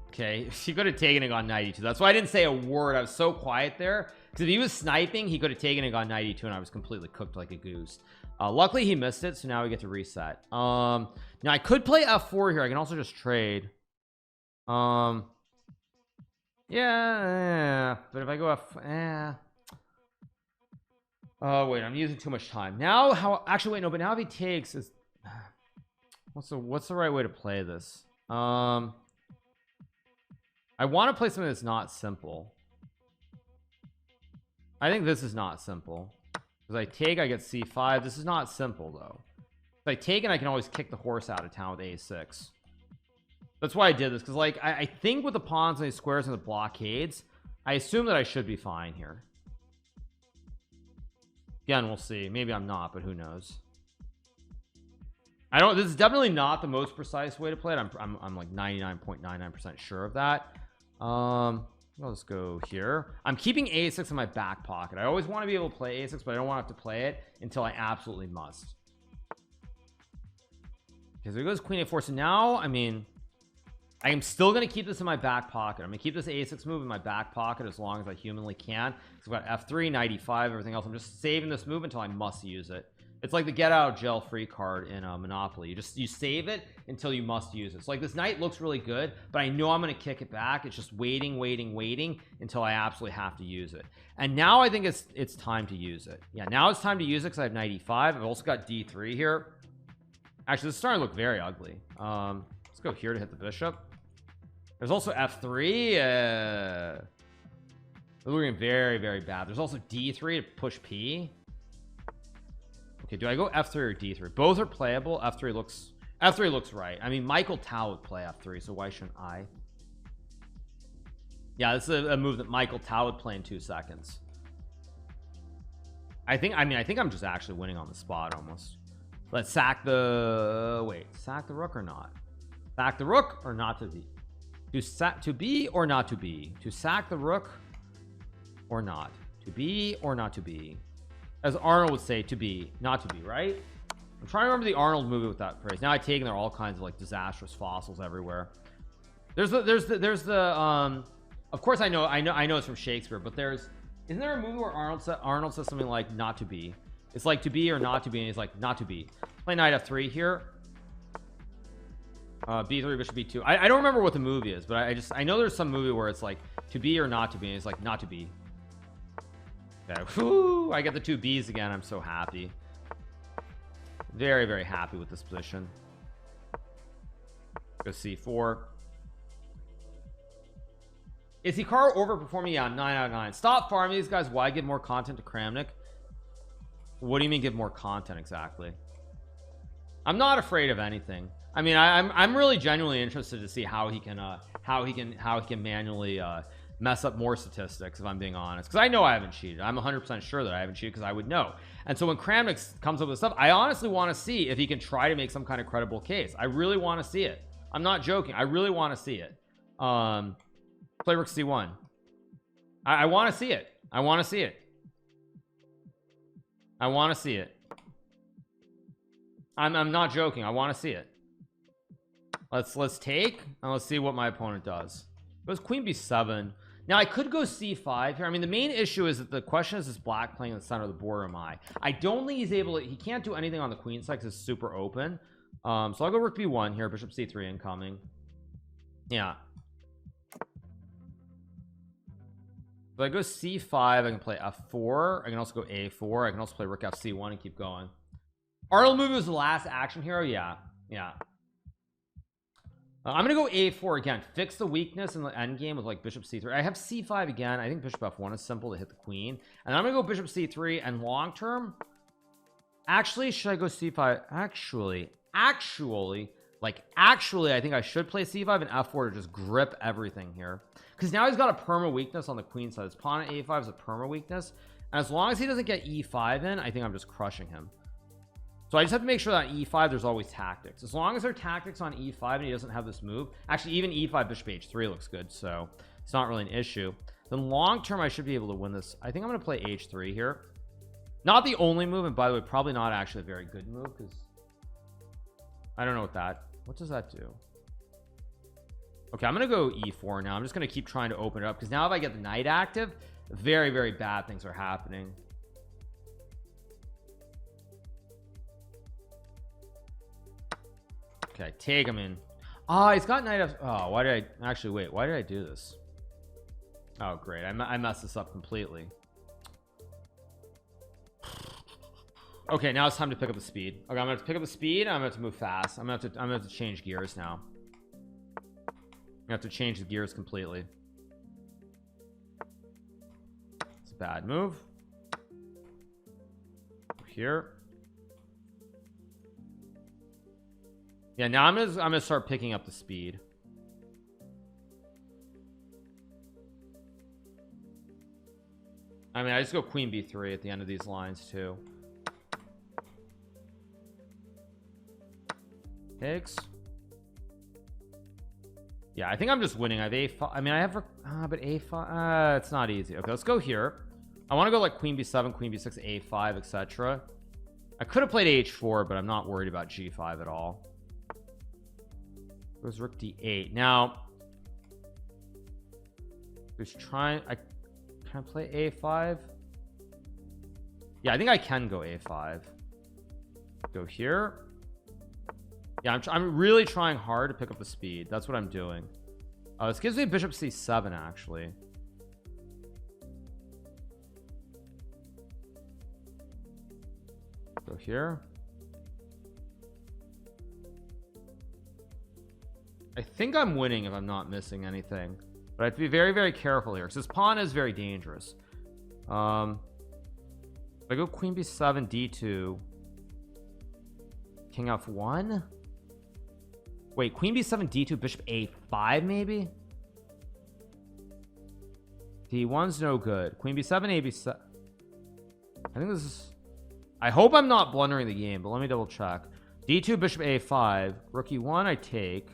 Okay, he could have taken and gone 92. That's why I didn't say a word. I was so quiet there, because if he was sniping, he could have taken and gone 92 and I was completely cooked like a goose. Luckily he missed it, so now we get to reset. Now I could play f4 here. I can also just trade. Yeah, but if I go oh wait, I'm using too much time now. Actually wait, no, but now if he takes is what's the right way to play this? I want to play something that's not simple. I think this is not simple, because I take, I get c5. This is not simple though. If I take and I can always kick the horse out of town with a6. That's why I did this, because like I think with the pawns and the squares and the blockades, I assume that I should be fine here. Again, we'll see. Maybe I'm not, but who knows. This is definitely not the most precise way to play it. I'm like 99.99% sure of that. I'll just go here. I'm keeping a6 in my back pocket. I always want to be able to play a6, but I don't want to have to play it until I absolutely must. Okay, so it goes queen a4. So now, I mean, I am still going to keep this in my back pocket. I'm going to keep this a6 move in my back pocket as long as I humanly can. So I've got f3, knight e5, everything else. I'm just saving this move until I must use it. It's like the get out of jail free card in Monopoly. You save it until you must use it. So like this knight looks really good, but I know I'm going to kick it back. It's just waiting until I absolutely have to use it. And now I think it's time to use it. Yeah, now it's time to use it because I have knight e5. I've also got d3 here. Actually, this is starting to look very ugly. Let's go here to hit the bishop. There's also f3. They're looking very, very bad. There's also d3 to push p. Okay, do I go f3 or d3? Both are playable. f3 looks right. I mean, Michael Tao would play f3, so why shouldn't I? Yeah, this is a move that Michael Tao would play in 2 seconds. I think I'm just actually winning on the spot almost. Let's sack the sack the rook or not? Sack the rook or not to be? To be or not to be? To sack the rook or not? To be or not to be? As Arnold would say, to be, not to be, right? I'm trying to remember the Arnold movie with that phrase. Now I take, and there are all kinds of like disastrous fossils everywhere. There's the of course I know it's from Shakespeare, but isn't there a movie where Arnold says something like not to be? It's like to be or not to be, and he's like not to be. Play knight f3 here. B3 bishop b2. I don't remember what the movie is, but I know there's some movie where it's like to be or not to be, and it's like not to be. Okay. Whew, I get the 2 B's again. I'm so happy. Very, very happy with this position. Go c4. Is Hikaru overperforming? Yeah, 9 out of 9. Stop farming these guys. Why give more content to Kramnik? What do you mean give more content exactly? I'm not afraid of anything. I mean, I'm really genuinely interested to see how he can manually mess up more statistics, if I'm being honest, because I know I haven't cheated. I'm 100% sure that I haven't cheated, because I would know. And so when Kramnik comes up with stuff, I honestly want to see if he can try to make some kind of credible case. I really want to see it. I'm not joking. I really want to see it. Play rook c1. I want to see it. I want to see it. I want to see it. I'm not joking. I want to see it. Let's take, and let's see what my opponent does. It was queen b7. Now I could go c5 here. I mean, the main issue is that the question is black playing in the center of the board, or am I don't think he's able to. He can't do anything on the queen side because it's super open. So I'll go rook b1 here. Bishop c3 incoming. Yeah. If I go c5, I can play f4. I can also go a4. I can also play rook fc1 and keep going. Arnold movie was the last action hero. Yeah. I'm gonna go a4 again, fix the weakness in the end game with like bishop c3. I have c5 again. I think bishop f1 is simple to hit the queen, and I'm gonna go bishop c3. And long term, actually, should I go c5? Actually, I think I should play c5 and f4 to just grip everything here, because now he's got a perma weakness on the queen side. His pawn at a5 is a perma weakness, and as long as he doesn't get e5 in, I think I'm just crushing him. So I just have to make sure that on e5 there's always tactics. As long as there are tactics on e5 and he doesn't have this move, actually even e5 bishop h3 looks good, so it's not really an issue. Then long term I should be able to win this. I think I'm going to play h3 here. Not the only move, and by the way, probably not actually a very good move, because I don't know what does that do? Okay, I'm gonna go e4 now. I'm just gonna keep trying to open it up, because now if I get the knight active, very, very bad things are happening. Okay, take him in. He's got knight f. Oh, why did I actually wait? Why did I do this? Oh, great. I messed this up completely. Okay, now it's time to pick up the speed. Okay, I'm gonna have to pick up the speed, and I'm gonna have to move fast. I'm gonna have to change gears now. I have to change the gears completely. It's a bad move. Here. Yeah, now I'm gonna start picking up the speed. I mean, I just go queen b3 at the end of these lines too. Takes. Yeah, I think I'm just winning. I have a5. I mean, I have but a5, it's not easy. Okay, let's go here. I want to go like queen b7, queen b6, a5, etc. I could have played h4, but I'm not worried about g5 at all. Goes rook d8. Now just trying. Can I play a5? Yeah, I think I can go a5. Go here. Yeah, I'm really trying hard to pick up the speed. That's what I'm doing. This gives me bishop c7 actually. Go here. I think I'm winning if I'm not missing anything, but I have to be very, very careful here because this pawn is very dangerous. If I go queen b7, d2, king f1. Wait, queen b7, d2, bishop a5 maybe? D1's no good. Queen b7, ab7. I think this is, I hope I'm not blundering the game, but let me double check. D2, bishop a5, rook e1, I take.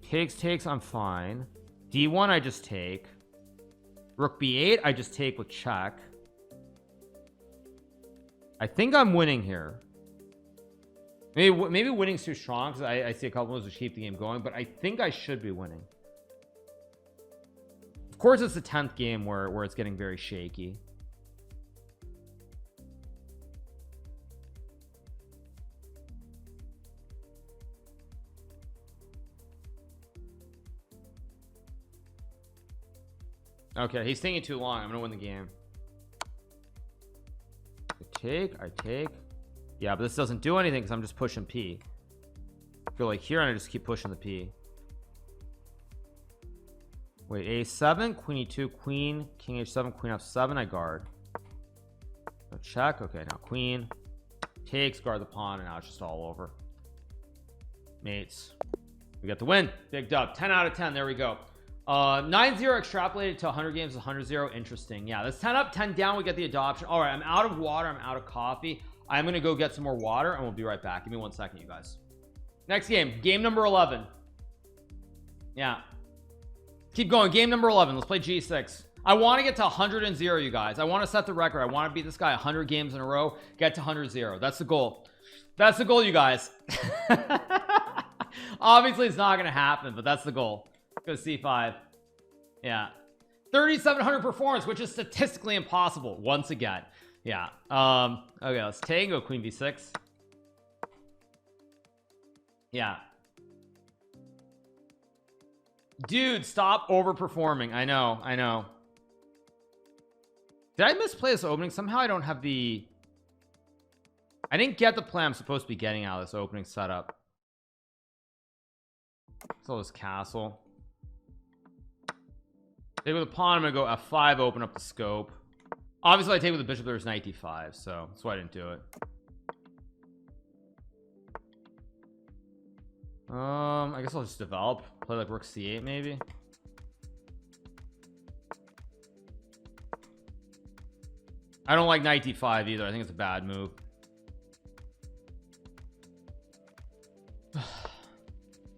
Takes, I'm fine. D1, I just take. Rook b8, I just take with check. I think I'm winning here. Maybe winning's too strong because I see a couple moves which keep the game going, but I think I should be winning. Of course, it's the 10th game where it's getting very shaky. Okay, he's thinking too long. I'm gonna win the game. I take. Yeah, but this doesn't do anything because I'm just pushing P. I feel like here and I just keep pushing the P. Wait, a7, queen e2, queen, king h7, queen f7, I guard. No check. Okay, now queen takes, guard the pawn, and now it's just all over. Mates, we got the win. Big dub. 10 out of 10. There we go. 9-0 extrapolated to 100 games, 100-0. Interesting. Yeah, that's 10 up, 10 down. We get the adoption. All right, I'm out of water. I'm out of coffee. I'm gonna go get some more water and we'll be right back. Give me 1 second, you guys. Next game number 11. Yeah, keep going. Game number 11. Let's play g6. I want to get to 100-0, you guys. I want to set the record. I want to beat this guy 100 games in a row, get to 100-0. That's the goal. That's the goal, you guys. Obviously it's not gonna happen, but that's the goal. Go c5. Yeah, 3700 performance, which is statistically impossible once again. Yeah. Okay, let's tango. Queen b6. Yeah, dude, stop overperforming. I know. Did I misplay this opening? Somehow I don't have the, I didn't get the play I'm supposed to be getting out of this opening setup. So this castle. Take with the pawn. I'm gonna go f5, open up the scope. Obviously I take with the bishop. There's knight d5, so that's why I didn't do it. I guess I'll just develop, play like rook c8 maybe. I don't like knight d5 either. I think it's a bad move.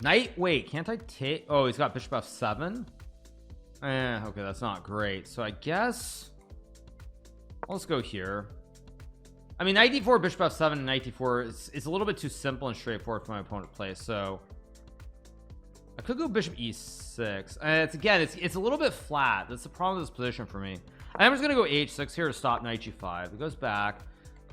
Knight, wait, can't I take, oh, he's got bishop f7. Okay, that's not great. So I guess let's go here. I mean, knight d4, bishop f7, and knight d4 is a little bit too simple and straightforward for my opponent to play. So I could go bishop e6. It's a little bit flat. That's the problem with this position for me. I'm just gonna go h6 here to stop knight g5. It goes back.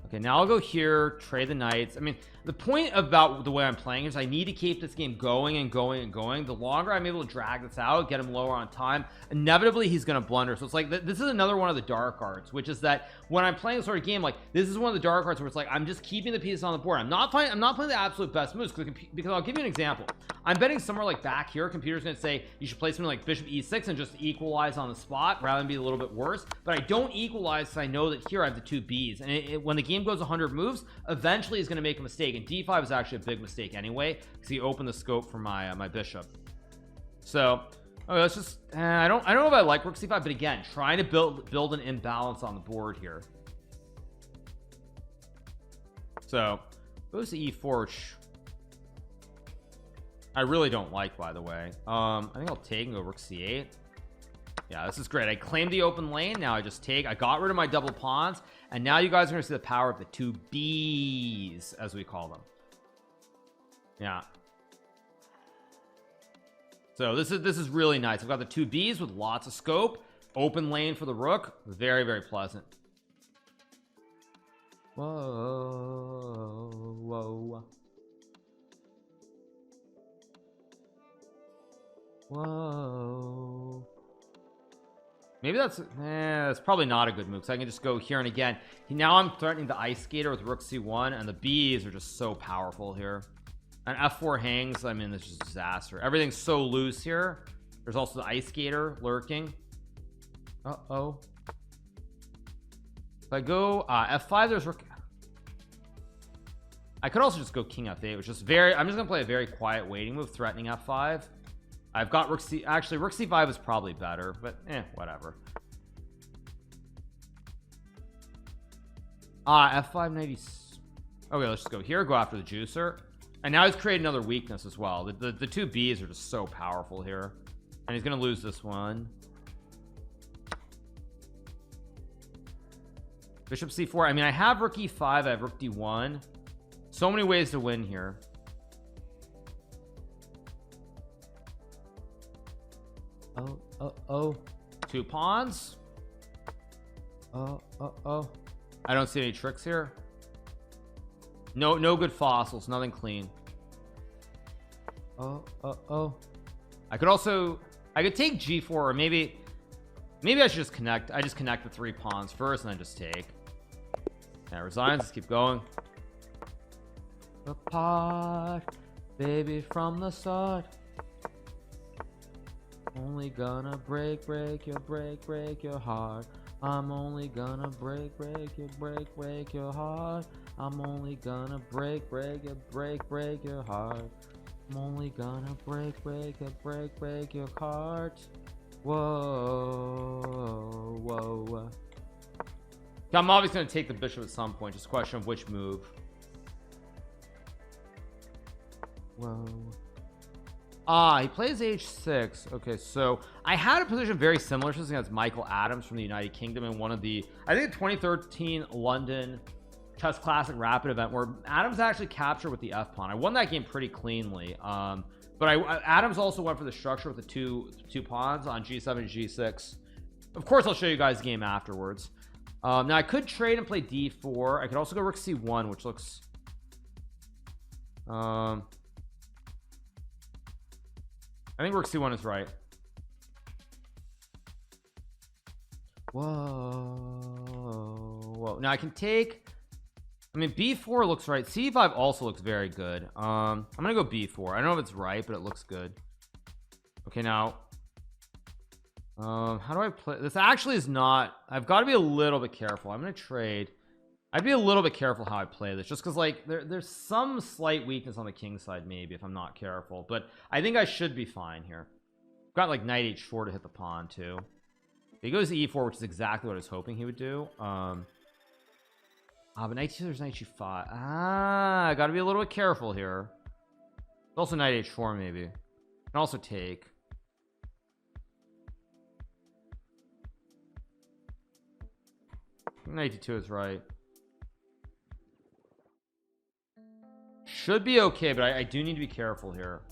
Okay, now I'll go here, trade the knights. I mean, the point about the way I'm playing is I need to keep this game going and going and going. The longer I'm able to drag this out, get him lower on time, inevitably he's going to blunder. So it's like, this is another one of the dark arts, which is that when I'm playing this sort of game, like this is one of the dark arts where it's like, I'm just keeping the pieces on the board. I'm not playing the absolute best moves because I'll give you an example. I'm betting somewhere like back here, computer's going to say you should play something like bishop e6 and just equalize on the spot rather than be a little bit worse. But I don't equalize because I know that here I have the two B's, and when the game goes 100 moves, eventually he's going to make a mistake, and d5 is actually a big mistake anyway because he opened the scope for my my bishop. So okay, let's just I don't know if I like rook c5, but again, trying to build an imbalance on the board here. So goes to e4, which I really don't like, by the way. I think I'll take and go rook c8. Yeah, this is great. I claimed the open lane. Now I just take. I got rid of my double pawns, and now you guys are going to see the power of the two B's, as we call them. Yeah. So this is really nice. I've got the two B's with lots of scope. Open lane for the rook. Very, very pleasant. Whoa. Maybe that's probably not a good move, because I can just go here, and again now I'm threatening the ice skater with rook c1, and the B's are just so powerful here. And f4 hangs. I mean, this is a disaster. Everything's so loose here. There's also the ice skater lurking. If I go f5, there's rook. I could also just go king f8, which is I'm just gonna play a very quiet waiting move, threatening f5. I've got rook c, actually rook c5 is probably better, but whatever. F5 90. Okay, let's just go here, go after the juicer, and now he's created another weakness as well. The two B's are just so powerful here, and he's gonna lose this one. Bishop c4. I mean, I have rook e5, I have rook d1. So many ways to win here. Oh, two pawns. I don't see any tricks here. No good fossils, nothing clean. I could take g4, or maybe I should just connect. I just connect the 3 pawns first and then just take. That resigns. Let's keep going. Apart, baby, from the start. Only gonna break your heart. I'm only gonna break your heart. I'm only gonna break your heart. I'm only gonna break your heart. Whoa. I'm obviously gonna take the bishop at some point. Just a question of which move. Whoa. He plays h6. Okay, so I had a position very similar to this against Michael Adams from the United Kingdom in one of the, I think, 2013 London Chess Classic Rapid event, where Adams actually captured with the f pawn. I won that game pretty cleanly. But Adams also went for the structure with the two pawns on g7 g6. Of course, I'll show you guys the game afterwards. Now I could trade and play d4. I could also go rook c1, which looks I think rook c1 is right. Whoa. Now I can take, I mean, b4 looks right. c5 also looks very good. I'm gonna go b4. I don't know if it's right, but it looks good. Okay, now how do I play this? Actually is not, I've got to be a little bit careful. I'm gonna trade. I'd be a little bit careful how I play this, just because like there's some slight weakness on the king side, maybe, if I'm not careful, but I think I should be fine here. Got like knight h4 to hit the pawn too. He goes to e4, which is exactly what I was hoping he would do. But knight c2, there's knight g5. I gotta be a little bit careful here. Also knight h4 maybe. Can also take. Knight d2 is right. Should be okay, but I do need to be careful here.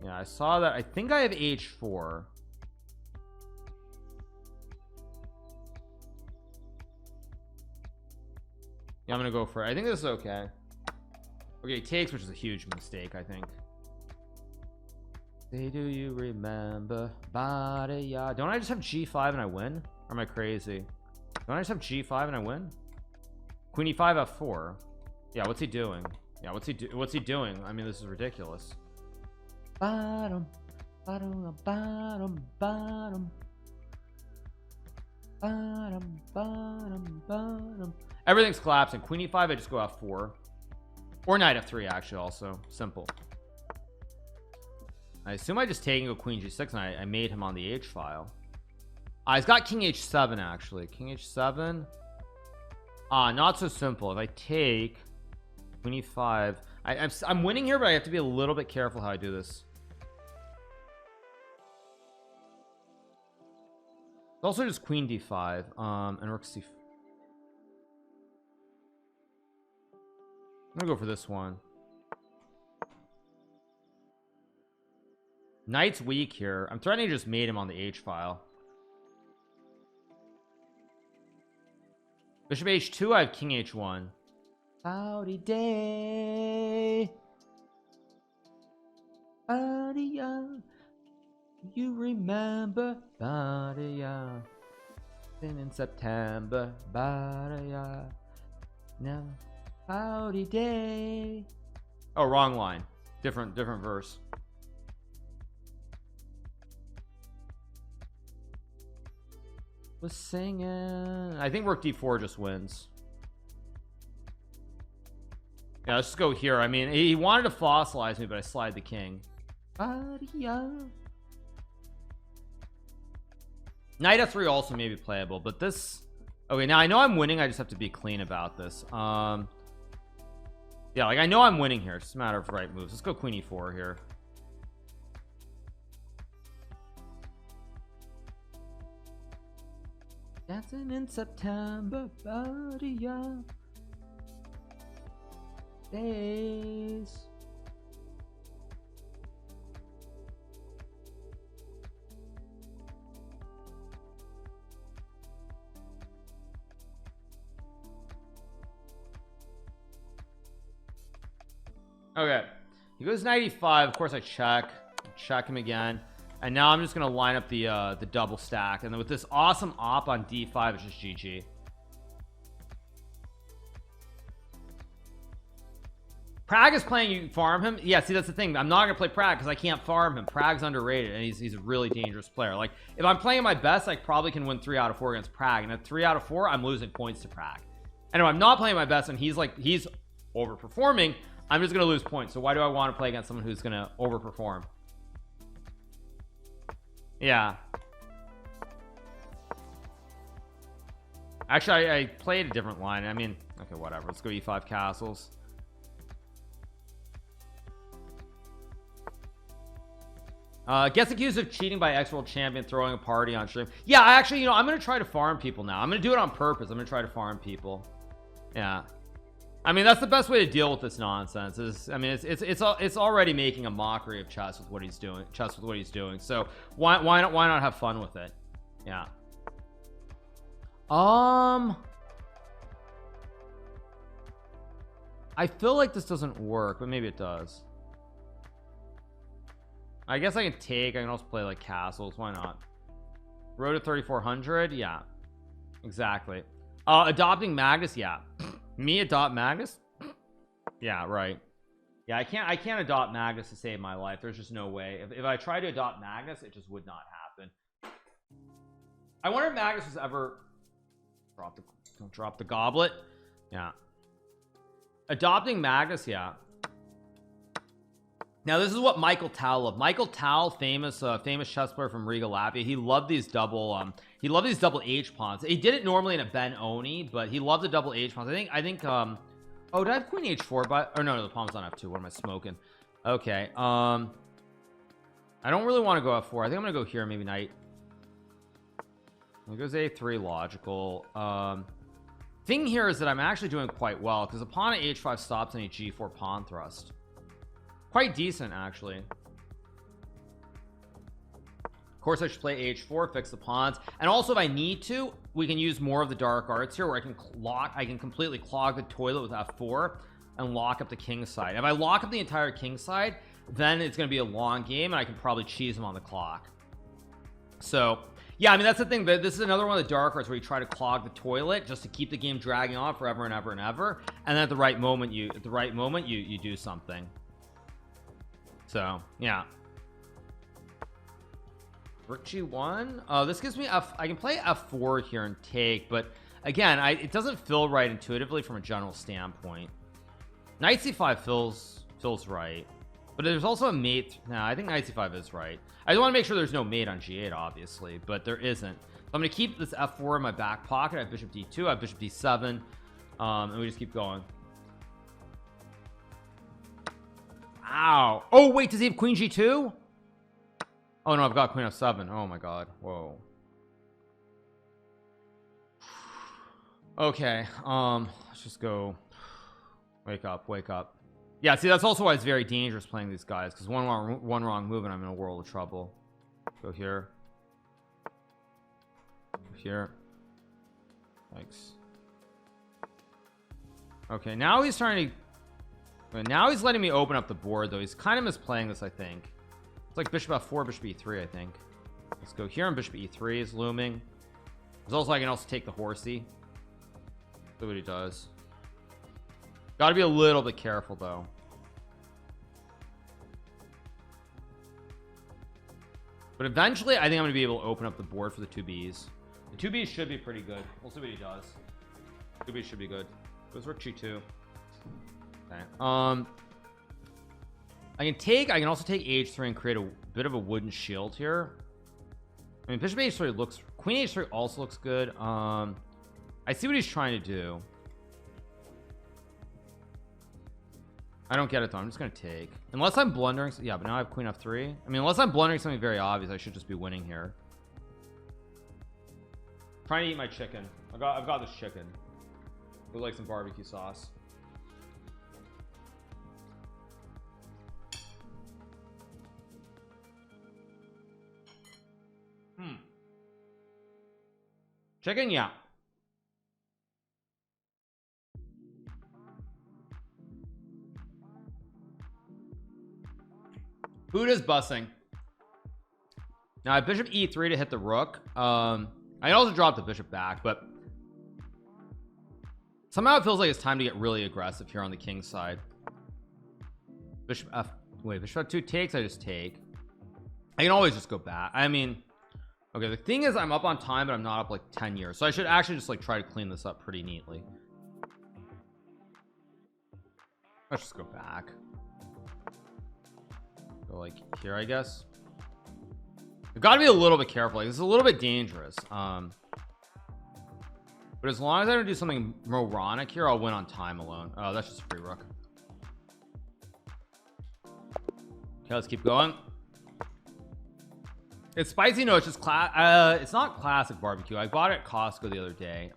Yeah, I saw that. I think I have h4. Yeah, I'm gonna go for it. I think this is okay. Okay, takes, which is a huge mistake, I think. Say, do you remember? Don't I just have g5 and I win? Or am I crazy? Don't I just have g5 and I win? Queen e5 f4. Yeah, what's he doing? Yeah, what's he doing? I mean, this is ridiculous. Bottom. Everything's collapsing. Queen e5, I just go f4. Or knight f3, actually, also. Simple. I assume I just take and go queen g6, and I made him on the h file. He's got king h7, actually. King h7. Not so simple. If I take queen e5, I'm winning here, but I have to be a little bit careful how I do this. It's also just queen d5, and rook c4. I'm gonna go for this one. Knight's weak here. I'm threatening to just mate him on the h file. Bishop h2, I have king h1. Howdy day. Howdy, you remember? In September. No. Howdy day. Oh, wrong line. Different verse. Was singing. I think rook d4 just wins. Yeah, let's just go here. I mean, he wanted to fossilize me, but I slide the king. Knight f3 also may be playable, but this... Okay, now I know I'm winning. I just have to be clean about this. Yeah, like I know I'm winning here. It's just a matter of right moves. Let's go queen e4 here. Dancing in September, body of days. Okay, he goes 95. Of course I check him again, and now I'm just gonna line up the double stack, and then with this awesome op on d5, it's just GG. Prague is playing. You farm him. Yeah, see, that's the thing. I'm not gonna play Prague because I can't farm him. Prague's underrated, and he's a really dangerous player. Like, if I'm playing my best, I probably can win 3 out of 4 against Prague, and at 3 out of 4 I'm losing points to Prague. And if I'm not playing my best and he's overperforming, I'm just gonna lose points. So why do I want to play against someone who's gonna overperform? Yeah, actually I played a different line. I mean, okay, whatever. Let's go e5 castles. Gets accused of cheating by ex-world champion throwing a party on stream. Yeah, I actually, I'm gonna try to farm people now. I'm gonna do it on purpose. I'm gonna try to farm people. Yeah, I mean, that's the best way to deal with this nonsense. I mean, it's already making a mockery of chess with what he's doing. So why not have fun with it? Yeah. I feel like this doesn't work, but maybe it does. I guess I can also play like castles. Why not? Road to 3400. Yeah, exactly. Adopting Magnus. Yeah. Me adopt Magnus? Yeah, right. Yeah, I can't adopt Magnus to save my life. There's just no way. If I try to adopt Magnus, it just would not happen. I wonder if Magnus was ever don't drop the goblet. Yeah. Adopting Magnus, yeah. Now this is what Michael Tal loved. Michael Tal, famous chess player from Riga, Latvia. He loved these double H pawns. He did it normally in a Ben Oni, but he loved the double H pawns. I think oh, did I have queen h4? But or no, the pawn's on f2. What am I smoking? Okay. I don't really want to go f4. I think I'm gonna go here, maybe knight. It goes a3, logical. Thing here is that I'm actually doing quite well because the pawn at h5 stops any g4 pawn thrust. Quite decent, actually. Of course, I should play h4, fix the pawns, and also if I need to, we can use more of the dark arts here, where I can completely clog the toilet with f4 and lock up the king side. If I lock up the entire king side, then it's going to be a long game, and I can probably cheese him on the clock. So yeah, I mean, that's the thing. This is another one of the dark arts where you try to clog the toilet just to keep the game dragging on forever and ever and ever, and then at the right moment you do something. So yeah, rook g1. This gives me I can play f4 here and take, but again, it doesn't feel right intuitively from a general standpoint. Knight c5 feels right, but there's also a mate. No, I think knight c5 is right. I just want to make sure there's no mate on g8, obviously, but there isn't. So I'm going to keep this f4 in my back pocket. I have bishop d2, I have bishop d7, and we just keep going. Ow. Oh wait, does he have queen g2? Oh no, I've got queen f7. Oh my god. Whoa. Okay, let's just go. Wake up. Yeah, see, that's also why it's very dangerous playing these guys, because one wrong move and I'm in a world of trouble. Go here. Go here. Thanks. Okay, now he's trying to. Now he's letting me open up the board, though. He's kind of misplaying this, I think. It's like bishop f4, bishop e3, I think. Let's go here, and bishop e3 is looming. There's also, I can also take the horsey. See what he does. Got to be a little bit careful, though. But eventually, I think I'm going to be able to open up the board for the 2Bs. The 2Bs should be pretty good. We'll see what he does. 2Bs should be good. Goes rook g2. Okay. I can also take h3 and create a bit of a wooden shield here. I mean, bishop h3 looks, queen h3 also looks good. I see what he's trying to do. I don't get it though. I'm just gonna take, unless I'm blundering. Yeah, but now I have queen f3. I mean, unless I'm blundering something very obvious, I should just be winning here. Trying to eat my chicken. I've got this chicken. Would like some barbecue sauce. Chicken, yeah. Buddha's bussing. Now I have bishop e3 to hit the rook. I also dropped the bishop back, but somehow it feels like it's time to get really aggressive here on the king's side. Bishop f, wait, bishop f2 takes. I just take. I can always just go back. I mean, okay, the thing is I'm up on time, but I'm not up like 10 years, so I should actually just like try to clean this up pretty neatly. Let's just go back. Go like here, I guess. I've got to be a little bit careful. Like, this is a little bit dangerous. But as long as I don't do something moronic here, I'll win on time alone. Oh, that's just a free rook. Okay, let's keep going. It's spicy. No, it's just it's not classic barbecue. I bought it at Costco the other day.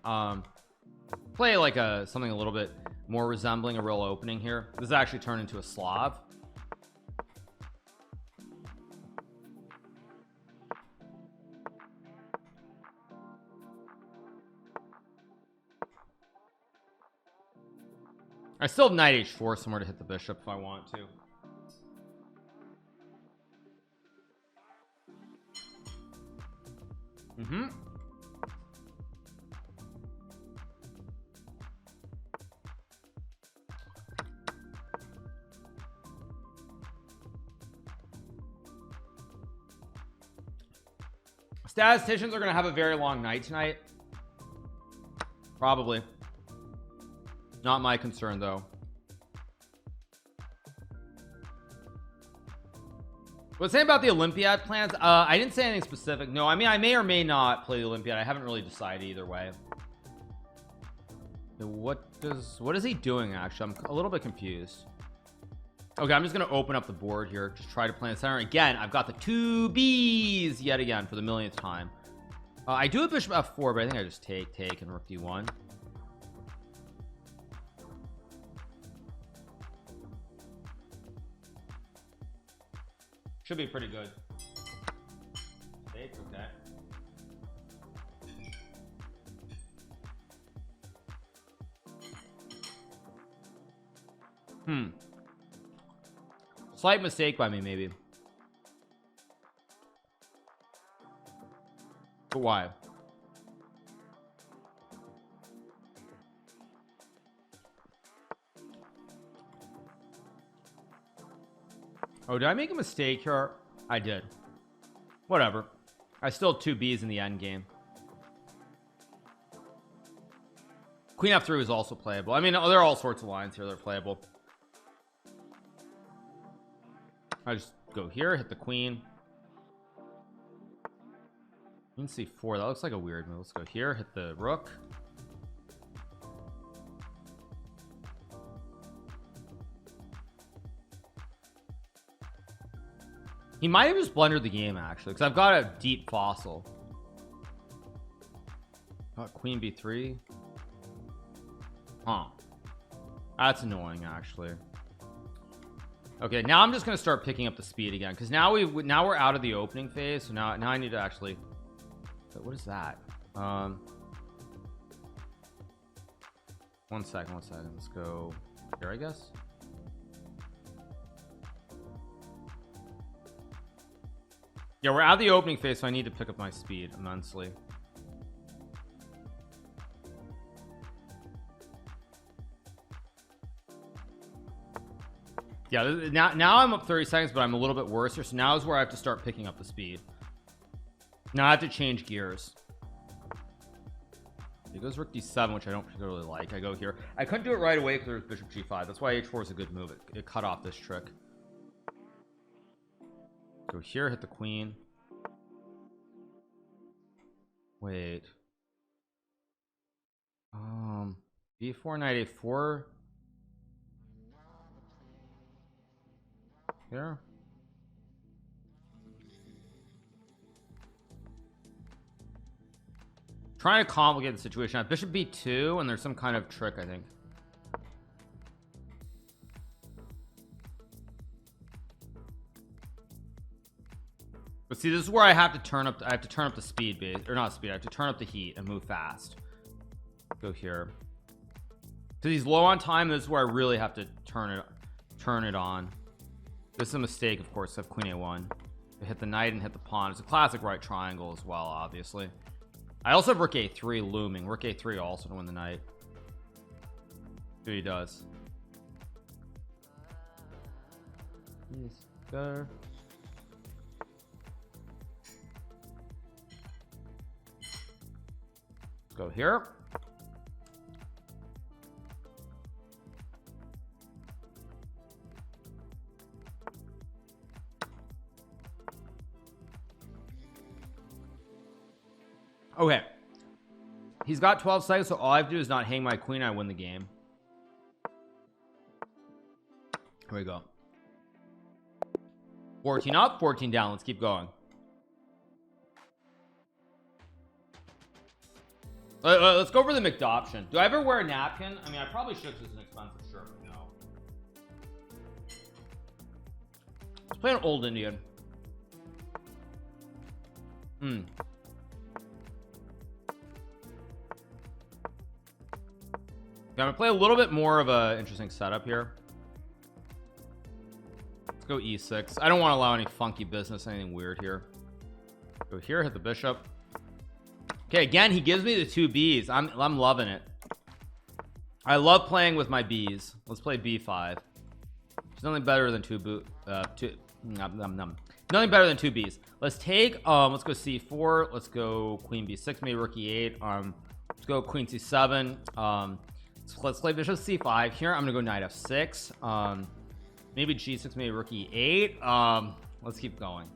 Play like something a little bit more resembling a real opening here. This is actually turned into a Slav. I still have knight h4 somewhere to hit the bishop if I want to. Statisticians are going to have a very long night tonight. Probably. Not my concern though. What's saying about the Olympiad plans? I didn't say anything specific. No, I mean, I may or may not play the Olympiad. I haven't really decided either way. What is he doing actually? I'm a little bit confused. Okay, I'm just gonna open up the board here, just try to play in the center again. I've got the 2 B's yet again for the millionth time. I do have bishop f4, but I think I just take and rook d1. Should be pretty good. Take, okay. Slight mistake by me, maybe. But why? Oh, did I make a mistake here? I did. Whatever. I still have 2 B's in the end game. Queen f3 is also playable. I mean, there are all sorts of lines here that are playable. I just go here, hit the queen. Queen c4. That looks like a weird move. Let's go here, hit the rook. He might have just blundered the game actually, because I've got a deep fossil. Oh, queen b3. Huh. That's annoying actually. Okay, now I'm just gonna start picking up the speed again, because now we're out of the opening phase. So now I need to actually. What is that? 1 second. Let's go here, I guess. Yeah, we're out of the opening phase, so I need to pick up my speed immensely. Yeah, now I'm up 30 seconds, but I'm a little bit worse here. So now is where I have to start picking up the speed. Now I have to change gears. It goes rook d7, which I don't particularly like. I go here. I couldn't do it right away because there's bishop g5. That's why h4 is a good move. It cut off this trick. Go here, hit the queen. Wait. b4, knight a4. Here. Trying to complicate the situation. I have bishop b2, and there's some kind of trick, I think. But see, this is where I have to turn up. I have to turn up the speed, base, or not speed. I have to turn up the heat and move fast. Go here. Because he's low on time. This is where I really have to turn it on. This is a mistake, of course. I have queen a1. I hit the knight and hit the pawn. It's a classic right triangle as well, obviously. I also have rook a3 looming. Rook a3 also to win the knight. Here he does. Yes, better. Let's go here. Okay, he's got 12 seconds, so all I have to do is not hang my queen. I win the game. Here we go. 14 up, 14 down. Let's keep going. Let's go for the McDoption. Do I ever wear a napkin? I mean, I probably should because it's an expensive shirt, but no. Let's play an old Indian. I'm gonna play a little bit more of a interesting setup here. Let's go e6. I don't want to allow any funky business, anything weird here. Go here, hit the bishop. Okay, again, he gives me the two B's. I'm loving it. I love playing with my B's. Let's play b5. There's nothing better than nothing better than two B's. Let's take let's go c4. Let's go queen b6, maybe rook e8. Let's go queen c7. Let's play bishop c5 here. I'm gonna go knight f6. Maybe g6, maybe rook e8. Let's keep going.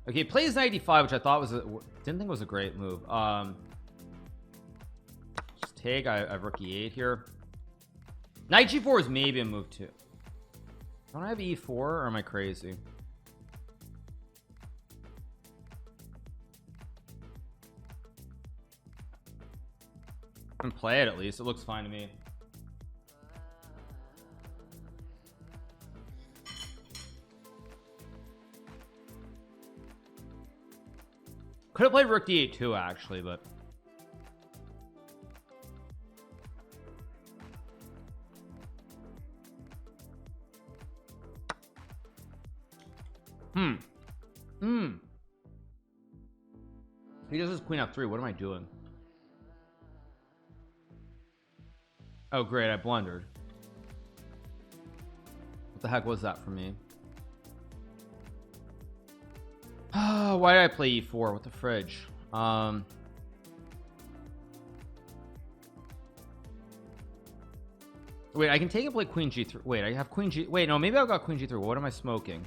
Okay, plays knight d5, which I thought was didn't think was a great move. Just take. I have rook e8 here. Knight g4 is maybe a move too. Don't I have e4, or am I crazy? And play it at least. It looks fine to me. Could have played rook d8 too, actually, but he does his queen f3. What am I doing? Oh great, I blundered. What the heck was that for me? Why did I play e4? What the fridge? Wait, I can take and play queen g3. Wait, I have queen g. Wait, no, maybe I've got queen g3. What am I smoking?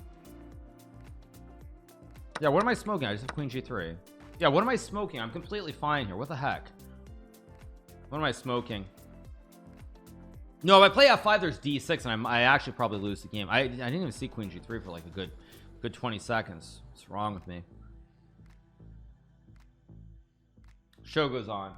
Yeah, what am I smoking? I just have queen g3. Yeah, what am I smoking? I'm completely fine here. What the heck? What am I smoking? No, if I play f5, there's d6, and I actually probably lose the game. I didn't even see queen g3 for like a good 20 seconds. What's wrong with me? Show goes on.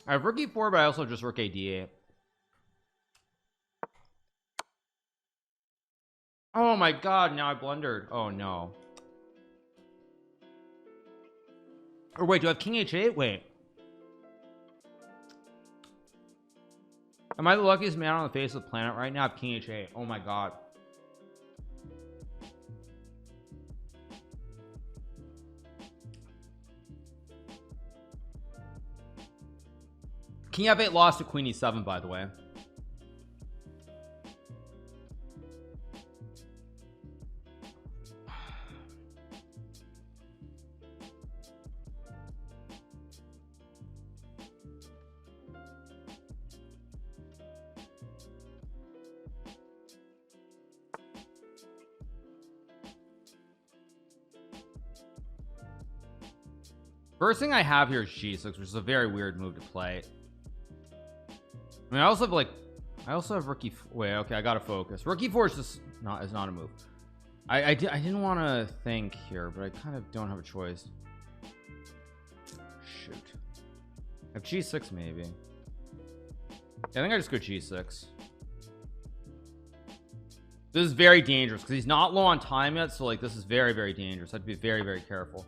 I have rook e4, but I also just rook a d8. Oh my god, now I blundered. Oh no. Or wait, do I have king h8? Wait. Am I the luckiest man on the face of the planet right now? I have king h8. Oh my god. King F8 lost to Queen E7, by the way. First thing I have here is G6, which is a very weird move to play. I mean, I also have Rookie. Wait, okay, I gotta focus. Rookie 4 is just not a move. I didn't want to think here, but I kind of don't have a choice. Shoot, I have G6 maybe. Yeah, I think I just go G6. This is very dangerous because he's not low on time yet, so like this is very, very dangerous. I have to be very, very careful.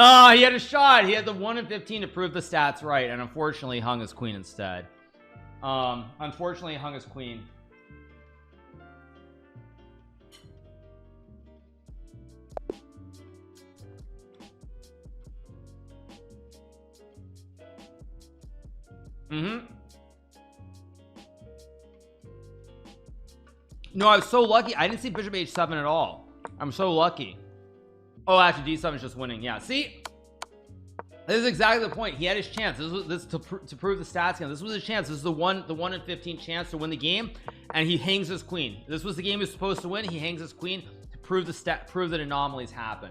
Oh, he had a shot. He had the 1 in 15 to prove the stats right, and unfortunately he hung his queen instead. Unfortunately he hung his queen. No, I was so lucky. I didn't see bishop h7 at all. I'm so lucky. Oh, actually d7 is just winning. Yeah, see, this is exactly the point. He had his chance. This to prove the stats again. This was his chance. This is the 1 in 15 chance to win the game, and he hangs his queen. This was the game he was supposed to win. He hangs his queen to prove that anomalies happen.